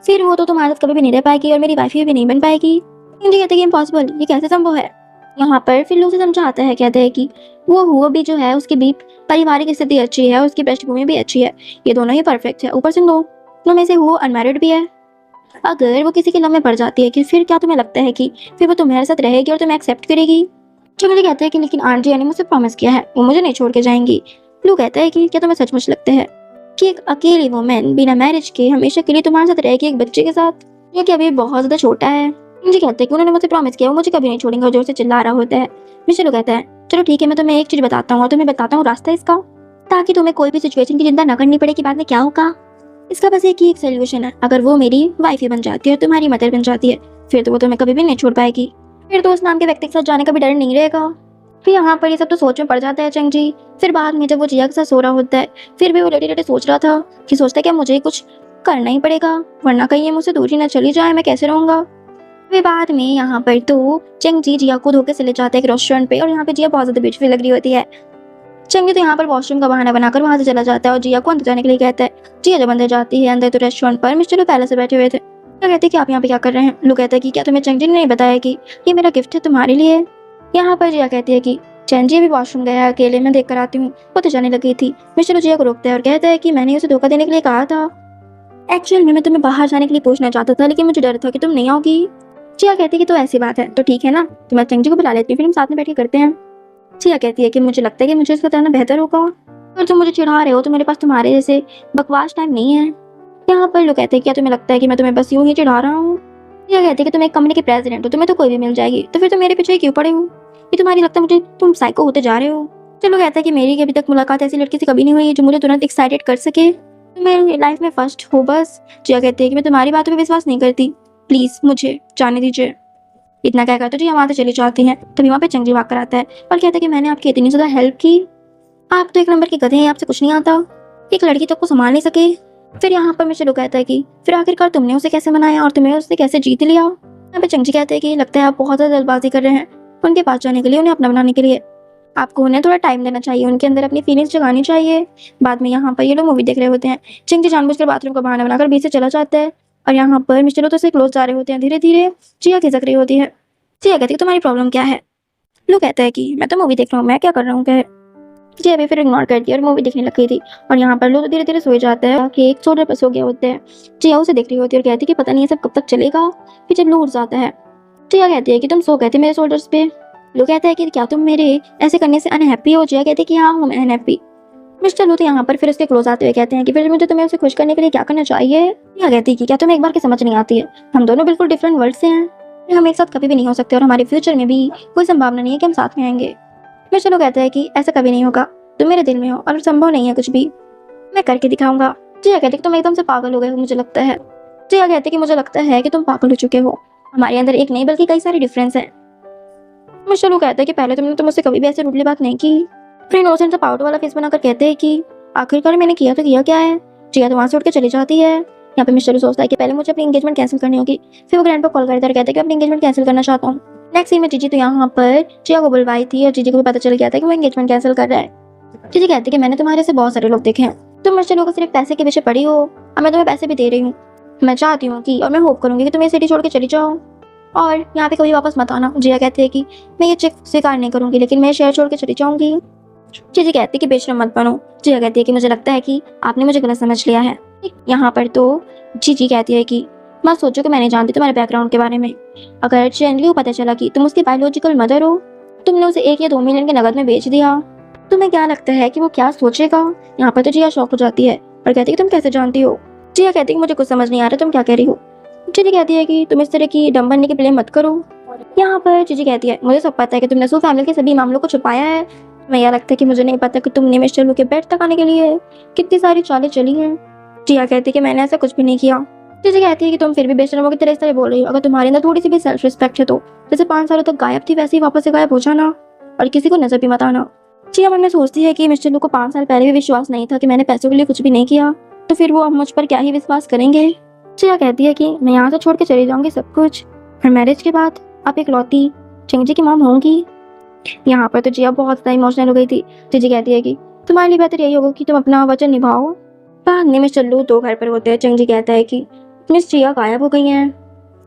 फिर वो तो तुम्हारे साथ कभी भी नहीं रह पाएगी और मेरी वाइफ भी नहीं बन पाएगी। मुझे कहते हैं कि इम्पॉसिबल, ये कैसे संभव है। यहाँ पर फिर उसे समझाता है, कहते हैं कि वो भी जो है उसकी भी पारिवारिक स्थिति अच्छी है, उसकी पृष्ठभूमि भी अच्छी है, ये दोनों ही परफेक्ट है। ऊपर से दोनों में से वो अनमैरिड भी है। अगर वो किसी के लव में पड़ जाती है कि फिर क्या तुम्हें लगता है कि फिर वो तुम्हारे साथ रहेगी और तुम्हें एक्सेप्ट करेगी। जो मुझे कहते हैं कि लेकिन आंटी ने मुझसे प्रॉमिस किया है वो मुझे नहीं छोड़ के जाएंगी। ब्लू कहता है कि क्या तुम्हें सचमुच लगता है कि एक अकेली वुमेन बिना मैरिज के हमेशा के लिए तुम्हारे साथ रहेगी एक बच्चे के साथ, जो कि अभी बहुत ज्यादा छोटा है। मुझे कहते हैं कि उन्होंने मुझसे प्रॉमिस किया वो मुझे कभी नहीं छोड़ेंगे और जोर से चिल्ला रहा होता है। मिशेल कहता है चलो ठीक है, मैं तुम्हें एक चीज बताता हूँ और तुम्हें बताता हूँ रास्ता इसका, ताकि तुम्हें कोई भी सिचुएशन की चिंता न करनी पड़े कि बाद में क्या होगा। इसका बस एक ही एक सोल्यूशन है, अगर वो मेरी वाइफ ही बन जाती है और तुम्हारी मदर बन जाती है फिर तो वो तुम्हें कभी भी नहीं छोड़ पाएगी, फिर तो उस नाम के व्यक्ति के साथ जाने का भी डर नहीं रहेगा। फिर यहाँ पर ये सब तो सोच में पड़ जाता है चंग जी। फिर बाद में जब वो जिया के साथ सो रहा होता है फिर भी वो लेटे लेटे सोच रहा था कि सोचता है कि मुझे कुछ करना ही पड़ेगा वरना कहीं ये मुझसे दूरी न चली जाए, मैं कैसे रहूंगा। फिर बाद में यहाँ पर तो चंग जी जिया को धोखे से ले जाते हैं एक रेस्टोरेंट पे और यहाँ पे जिया बहुत ज्यादा ब्यूटीफुल लग रही होती है। चंग जी तो यहाँ पर वॉशरूम का बहाना बनाकर वहां से चला जाता है और जिया को अंदर जाने के लिए कहता है। जिया जब अंदर जाती है अंदर तो रेस्टोरेंट पर मिस्टर पहले से बैठे हुए थे। क्या कहते हैं कि आप यहाँ पे क्या कर रहे हैं। लोग कहते हैं कि क्या तुम्हें चंग जी ने नहीं बताया कि ये मेरा गिफ्ट है तुम्हारे लिए। यहाँ पर जिया कहती है कि चंग जी अभी वॉशरूम गया है अकेले, मैं देख कर आती हूँ, वो तो जाने लगी थी। मिस्टर जिया को रोकता है और कहता है कि मैंने उसे धोखा देने के लिए कहा था, एक्चुअल में मैं तुम्हें बाहर जाने के लिए पूछना चाहता था लेकिन मुझे डर था कि तुम नहीं आओगी। जिया कहती है कि तो ऐसी बात है तो ठीक है ना, तो मैं चंग जी को बुला लेती हूँ फिर हम साथ में बैठ के करते हैं। जिया कहती है कि मुझे लगता है कि मुझे इसका करना बेहतर होगा, अगर तुम मुझे चिढ़ा रहे हो तो मेरे पास तुम्हारे जैसे बकवास टाइम नहीं है। यहाँ पर लोग कहते हैं क्या तुम्हें लगता है कि मैं तुम्हें बस यूं ही चिढ़ा रहा हूँ। जिया कहती है कि तुम एक कंपनी के प्रेसिडेंट हो, तुम्हें तो कोई भी मिल जाएगी, तो फिर तुम मेरे पीछे क्यों पड़े हो, ये तुम्हारी लगता है मुझे तुम साइको होते जा रहे हो। चलो कहता है कि मेरी अभी तक मुलाकात ऐसी लड़की से कभी नहीं हुई जो मुझे तुरंत एक्साइटेड कर सके, तो मेरी लाइफ में फर्स्ट हो बस। जिया कहती है कि मैं तुम्हारी बातों पर विश्वास नहीं करती, प्लीज मुझे जाने दीजिए। इतना कहकर तो जिया वहां से चली जाती है। तभी वहाँ पे चंग जी भाग कर आता है और कहता है कि मैंने आपकी इतनी ज्यादा हेल्प की, आप तो एक नंबर के गधे हैं, आपसे कुछ नहीं आता, एक लड़की तो को संभाल नहीं सके। फिर यहाँ पर मिशेल कहता है कि फिर आखिरकार तुमने उसे कैसे मनाया और तुम्हें उससे कैसे जीत लिया। यहाँ पे चंग जी कहते हैं कि लगता है आप बहुत ज्यादा जल्दबाजी कर रहे हैं उनके पास जाने के लिए, उन्हें अपना बनाने के लिए। आपको उन्हें थोड़ा टाइम देना चाहिए, उनके अंदर अपनी फीलिंग्स जगानी चाहिए। बाद में यहाँ पर ये लोग मूवी देख रहे होते हैं। चंग जी जानबूझकर बाथरूम का बहाना बनाकर बीच से चला जाता है और यहाँ पर मिशेल तो से क्लोज जा रहे होते हैं। धीरे धीरे जिया खिसक रही होती है। जिया कहती है तुम्हारी प्रॉब्लम क्या है। लोग कहता है कि मैं तो मूवी देख रहा हूँ, मैं क्या कर रहा हूँ कहे। जिया भी फिर इग्नोर करती है और मूवी देखने लग गई थी और यहाँ पर लोग धीरे धीरे सो जाता है कि एक शोल्डर पर सो गया होते हैं। जिया उसे देख रही होती है और कहती है कि पता नहीं ये सब कब तक चलेगा। फिर जब लू उठ जाता है जिया कहती है कि तुम सो गए थे मेरे शोल्डर्स पे। लोग कहता है कि क्या तुम मेरे ऐसे करने से अनहैप्पी हो। जिया कहती है कि हाँ हूँ मैं अनहैप्पी। मिस्टर लू तो यहाँ पर फिर उसके क्लोज आते हुए कहते हैं कि फिर मुझे तुम्हें उसे खुश करने के लिए क्या करना चाहिए। जिया कहती है कि क्या तुम्हें एक बार की समझ नहीं आती है, हम दोनों बिल्कुल डिफरेंट वर्ल्ड से हैं, हम एक साथ कभी भी नहीं हो सकते और हमारे फ्यूचर में भी कोई संभावना नहीं है कि हम साथ में आएंगे। मिस्टर लू कहता है कि ऐसा कभी नहीं होगा, तुम मेरे दिल में हो और संभव नहीं है कुछ भी, मैं करके दिखाऊंगा। जिया कहती है तुम एकदम से पागल हो गए हो मुझे लगता है। जिया कहती है कि मुझे लगता है कि तुम पागल हो चुके हो, हमारे अंदर एक नहीं बल्कि कई सारे डिफरेंस हैं। मिस्टर लू कहता है कि पहले तुमने तो मुझसे कभी भी ऐसे रूडली बात नहीं की। फिर इनोसेंट सा पाउडर वाला फेस बनाकर कहते हैं कि आखिरकार मैंने किया तो किया क्या है। जिया तो वहां से उठ के चली जाती है। यहाँ पे मिस्टर लू सोचता है कि पहले मुझे अपनी एंगेजमेंट कैंसिल करनी होगी। फिर वो ग्रैंड पर कॉल करता है और कहता है कि अपनी एंगेजमेंट कैंसिल करना चाहता हूँ। नेक्स्ट सीन में जीजी तो यहाँ पर जिया को बुलवाई थी और जीजी को भी पता चल गया था कि वो एंगेजमेंट कैंसिल कर रहा है। जीजी कहती है कि मैंने तुम्हारे से बहुत सारे लोग देखे हैं, तुम मिस्टर लू को सिर्फ पैसे के पीछे पड़ी हो और मैं तुम्हें पैसे भी दे रही हूँ। मैं चाहती हूँ कि और मैं होप करूंगी कि तुम ये सिटी छोड़ के चली जाओ और यहाँ पे कभी वापस मत आना। जिया कहती है कि मैं ये चेक स्वीकार नहीं करूंगी लेकिन मैं शहर छोड़ के चली जाऊंगी। जीजी कहती है कि बेशरम मत बनो। जिया कहती है कि मुझे लगता है कि आपने मुझे गलत समझ लिया है। यहाँ पर तो जीजी कहती है कि मत सोचो कि मैं नहीं जानती तुम्हारे बैकग्राउंड के बारे में, अगर चैनली को पता चला कि तुम उसकी बायोलॉजिकल मदर हो, तुमने उसे 1 या 2 मिलियन के नगद में बेच दिया, तुम्हें क्या लगता है कि वो क्या सोचेगा। यहाँ पर तो जिया शॉक हो जाती है और कहती है कि तुम कैसे जानती हो। जिया कहती है कि मुझे कुछ समझ नहीं आ रहा तुम क्या कह रही हो। जीजी कहती है कि तुम इस तरह की डम बनने के प्ले मत करो। यहाँ पर जीजी कहती है मुझे सब पता है कि तुमने सू फैमिली के सभी मामलों को छुपाया है, मैं यह लगता है कि मुझे नहीं पता कि तुमने मिस्टर लू के बेड तक आने के लिए कितनी सारी चालें चली हैं। जिया कहती है कि मैंने ऐसा कुछ भी नहीं किया। जीजी कहती है कि तुम फिर भी बेशरमों की तरह इस तरह बोल रही हो, अगर तुम्हारे अंदर थोड़ी सी भी सेल्फ रिस्पेक्ट है तो जैसे 5 सालों तक गायब थी वैसे ही वापस से गायब हो जाना और किसी को नजर भी मत आना। जिया मन में सोचती है कि मिस्टर लू को 5 साल पहले भी विश्वास नहीं था कि मैंने पैसों के लिए कुछ भी नहीं किया, तो फिर वो अब मुझ पर क्या ही विश्वास करेंगे। जिया कहती है कि मैं यहाँ से छोड़ के चली जाऊंगी सब कुछ और मैरिज के बाद आप एक लौती चंग जी की मॉम होंगी। यहाँ पर तो जिया बहुत ज्यादा इमोशनल हो गई थी। जीजी कहती है कि तुम्हारे लिए बेहतर यही होगा कि तुम अपना वचन निभाओ, बाद में मिस्टर लू तो घर पर होते हैं। चंग जी कहता है कि मिस जिया गायब हो गई हैं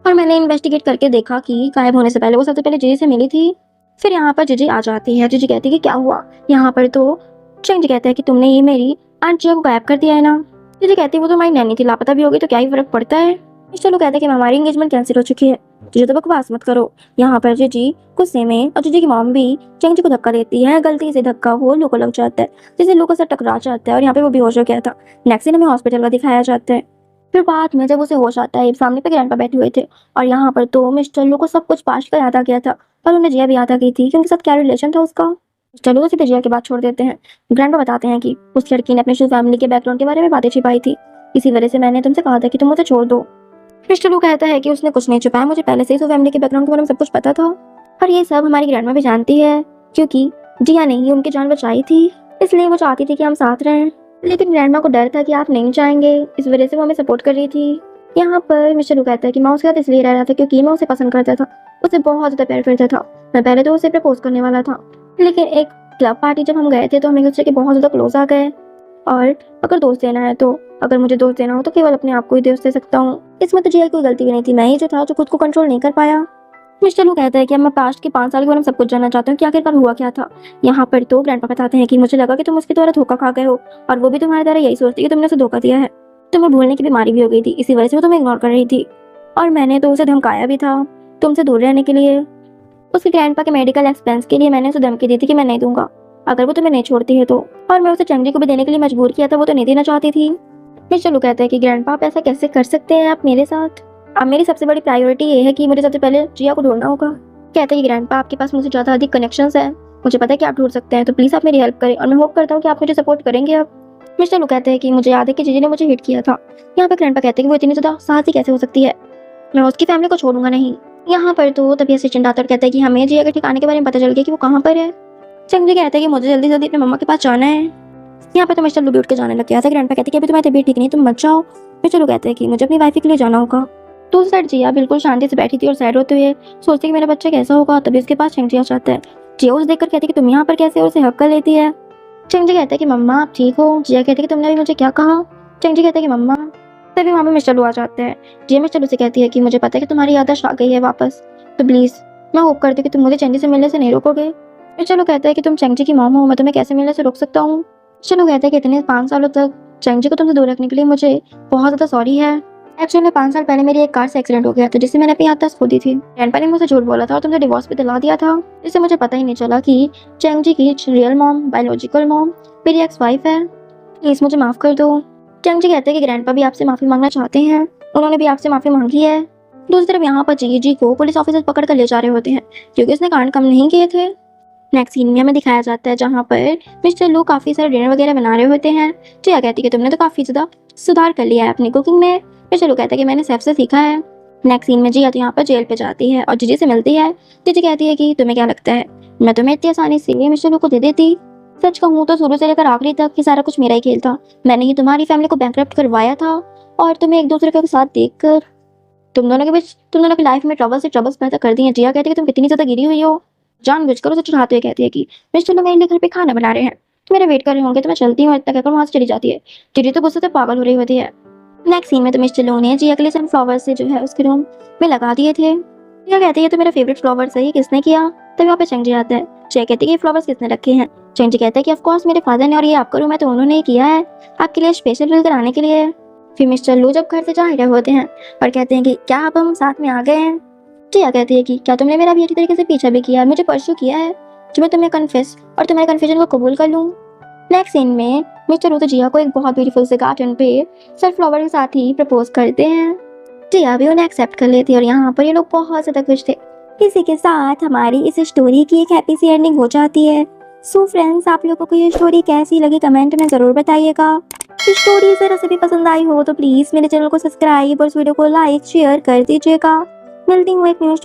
और मैंने इन्वेस्टिगेट करके देखा कि गायब होने से पहले वो सबसे पहले जीजी से मिली थी। फिर यहाँ पर जीजी आ जाती है। जीजी कहती है कि क्या हुआ यहाँ पर, तो चंग जी कहता है कि तुमने ये मेरी आंट जिया को गायब कर दिया है ना। जीजी कहती है वो तो हमारी नैनी थी, लापता भी होगी तो क्या ही फर्क पड़ता है। मिस्टर लू कहता है कि हमारी एंगेजमेंट कैंसिल हो चुकी है। जीजी तो बकवास मत करो। यहाँ पर जीजी गुस्से में और जीजी की मॉम भी चंग जी को धक्का देती है। गलती से धक्का वो लू को लग जाता है, जिससे लू को सर टकरा जाता है और यहाँ पे वो बेहोश हो गया था। नेक्स्ट दिन हमें हॉस्पिटल का दिखाया जाता है। फिर बाद में जब उसे होश आता है, सामने पे ग्रैंडपा बैठे हुए थे और यहाँ पर तो मिस्टर लू को सब कुछ पास्ट का याद आ गया था और उन्हें जिया भी याद आ गई थी कि उनके साथ क्या रिलेशन था उसका। मिस्टर लू तो सीधे जिया की बात छोड़ देते हैं। ग्रैंडपा बताते हैं कि उस लड़की ने अपनी फैमिली के बैकग्राउंड के बारे में बातें छिपाई थी, इसी वजह से मैंने तुमसे कहा था कि तुम उसे छोड़ दो। मिस्टर लू कहता है कि उसने कुछ नहीं छुपाया, मुझे पहले से ही फैमिली के बैकग्राउंड के बारे में सब कुछ पता था और ये सब हमारी ग्रैंडमा भी जानती है, क्योंकि जिया ने ही उनकी जान बचाई थी, इसलिए वो चाहती थी कि हम साथ रहें। लेकिन ग्रैंडमा को डर था कि आप नहीं चाहेंगे, इस वजह से वो हमें सपोर्ट कर रही थी। यहाँ पर मिस्टर लू कहता है कि मैं उसके साथ इसलिए रह रहा था क्योंकि मैं उसे पसंद करता था, उसे बहुत ज्यादा प्यार करता था। मैं पहले तो उसे प्रपोज करने वाला था, लेकिन एक क्लब पार्टी जब हम गए थे तो हम एक दूसरे के बहुत ज्यादा क्लोज आ गए। और अगर दोस्त देना है तो अगर मुझे दोस्त देना हो तो केवल अपने आप को ही दोस्त दे सकता हूँ। इसमें तो जिया की कोई गलती भी नहीं थी, मैं ही जो था जो खुद को कंट्रोल नहीं कर पाया। मिस्टर लू कहता है कि अब मैं पास्ट के 5 साल के बारे में सब कुछ जानना चाहता हूँ कि आखिरकार हुआ क्या था। यहाँ पर तो ग्रैंडपा बताते हैं कि मुझे लगा कि तुम उसके द्वारा धोखा खा गए हो और वो भी तुम्हारे द्वारा यही सोचती कि तुमने उसे धोखा दिया है। तुम्हें भूलने की बीमारी भी हो गई थी, इसी वजह से वो तुम्हें इग्नोर कर रही थी और मैंने तो उसे धमकाया भी था तुमसे दूर रहने के लिए। उसके ग्रैंडपा के मेडिकल एक्सपेंस के लिए मैंने उसे धमकी दी थी कि मैं नहीं दूंगा अगर वो तुम्हें नहीं छोड़ती है तो, और मैं उसे चंग जी को भी देने के लिए मजबूर किया था, वो तो नहीं देना चाहती थी। मिस्टर लू कहता है कि ग्रैंडपा आप ऐसा कैसे कर सकते हैं आप मेरे साथ, अब मेरी सबसे बड़ी प्रायोरिटी ये है कि मुझे सबसे पहले जिया को ढूंढना होगा। कहते हैं कि ग्रैंडपा आपके पास मुझसे ज़्यादा अधिक कनेक्शंस है, मुझे पता है कि आप ढूंढ सकते हैं, तो प्लीज़ आप मेरी हेल्प करें और मैं होप करता हूँ कि आप मुझे सपोर्ट करेंगे। अब मिस्टर लू कहते हैं कि मुझे याद है कि जीजी ने मुझे हिट किया था। यहाँ पर ग्रैंडपा कहते हैं कि वो इतनी ज़्यादा साहसी कैसे हो सकती है, मैं उसकी फैमिली को छोड़ूंगा नहीं। यहाँ पर तो तभी असिस्टेंट आता और कहता है कि हमें जिया के ठिकाने के बारे में पता चल गया कि वो कहाँ पर है। चंग जी कहता है कि मुझे जल्दी जल्दी अपने मम्मा के पास जाना है। यहाँ पे तो मिस्टर लू भी उठ के जाने लग गया था। ग्रैंडपा कहते हैं कि अभी तुम्हारी तबीयत ठीक नहीं, तुम मत जाओ। मिस्टर लू कहते हैं कि मुझे अपनी वाइफ के लिए जाना होगा। तो उस साइड जिया बिल्कुल शांति से बैठी थी और सैड होते हुए सोचती कि मेरा बच्चा कैसा होगा, तभी उसके पास चंग जी आ जाता है। जिया उसे देखकर कहती है कि तुम यहाँ पर कैसे, और उसे हक कर लेती है। चंग जी कहता है कि मम्मा आप ठीक हो। जिया कहती है कि तुमने अभी मुझे क्या कहा। चंग जी कहता है कि मम्मा। तभी वहाँ पे मिस्टर लू आ जाते हैं। जिया मिस्टर लू से कहती है कि मुझे पता है कि तुम्हारी याददाश्त आ गई है वापस, तो प्लीज़ मैं होप करती हूँ कि तुम मुझे चंग जी से मिलने से नहीं रोकोगे। मिस्टर लू कहता है कि तुम चंग जी की मॉम हो, मैं तुम्हें कैसे मिलने से रोक सकता हूँ। मिस्टर लू कहता है कि इतने 5 सालों तक चंग जी को तुमसे दूर रखने के लिए मुझे बहुत ज़्यादा सॉरी है। एक्चुअली 5 साल पहले मेरी एक कार से एक्सीडेंट हो गया था जिससे मैंने अपनी याददाश्त खो दी थी। ग्रैंडपा ने मुझे झूठ बोला था और तुमसे डिवोर्स भी दिला दिया था, जिससे मुझे पता ही नहीं चला कि चंग जी की रियल मॉम, बायोलॉजिकल मॉम मेरी एक्स वाइफ है। प्लीज़ मुझे माफ़ कर दो। चंग जी कहते हैं कि ग्रैंडपा भी आपसे माफ़ी मांगना चाहते हैं, उन्होंने भी आपसे माफ़ी मांगी है। दूसरी तरफ यहाँ पर जी को पुलिस ऑफिसर पकड़ कर ले जा रहे होते हैं क्योंकि उसने कांड कम नहीं किए थे। नेक्स्ट सीन में हमें दिखाया जाता है जहाँ पर मिस्टर लू काफ़ी सारे डिनर वगैरह बना रहे होते हैं। जिया कहती है कि तुमने तो काफ़ी ज़्यादा सुधार कर लिया है अपनी कुकिंग में। मिस्टर लू कहता है कि मैंने शेफ से सीखा है। नेक्स्ट सीन में जिया तो यहाँ पर जेल पे जाती है और जीजी से मिलती है। जीजी कहती है कि तुम्हें क्या लगता है मैं तुम्हें इतनी आसानी से मिस्टर लू को दे देती। सच कहूँ तो शुरू से लेकर आखिरी तक ये सारा कुछ मेरा ही खेल था, मैंने ही तुम्हारी फैमिली को बैंकरप्ट करवाया था और तुम्हें एक दूसरे के साथ देखकर तुम दोनों की लाइफ में ट्रबल से ट्रबल्स पैदा कर दी हैं। जिया कहती है कि तुम कितनी ज़्यादा गिरी हुई हो। जानबूझकर उसे चढ़ाते हुए कहती है कि मिस्टर लू मेरे लिए घर पे खाना बना रहे हैं, तो मेरे वेट कर रहे होंगे, तो मैं चलती हूँ। इतना कहकर वहाँ से चली जाती है। जीजी तो गुस्से से पागल हो रही होती है। नेक्स्ट सीन में तो मिस्टर लू ने जिया के लिए सनफ्लावर से जो है उसके रूम में लगा दिए थे। जिया कहती है तो मेरा फेवरेट फ्लावर है, किसने किया। तभी वहाँ पे चंग जी आता है। जिया कहती है कि ये फ्लावर्स किसने रखे हैं। चंग जी कहता है कि ऑफ कोर्स मेरे फादर ने, और ये आपका रूम है तो उन्होंने ही किया है, आपके लिए स्पेशल फील कराने के लिए। फिर मिस्टर लू जब घर से जा रहे होते हैं और कहते हैं कि क्या अब हम साथ में आ गए हैं। जिया कहती है कि क्या तुमने मेरा भी अच्छी तरीके से पीछा भी किया, मुझे परस्यू किया है, जो मैं तुम्हें कन्फेस और तुम्हारे कन्फ्यूजन को कबूल कर लूँ। नेक्स्ट सीन में मिस्टर लू तो जिया को एक बहुत ब्यूटीफुल से गार्डन पे सनफ्लावर के साथ ही प्रपोज करते हैं। जिया भी उन्हें एक्सेप्ट कर लेती है और यहाँ पर ये लोग बहुत ज़्यादा खुश थे। इसी के साथ हमारी इस स्टोरी की एक हैप्पी सी एंडिंग हो जाती है। सो फ्रेंड्स, आप लोगों को ये स्टोरी कैसी लगी कमेंट में ज़रूर बताइएगा। स्टोरी ज़रा से भी पसंद आई हो तो प्लीज़ मेरे चैनल को सब्सक्राइब और इस वीडियो को लाइक शेयर कर दीजिएगा। मिलती हूँ एक न्यू स्टोरी।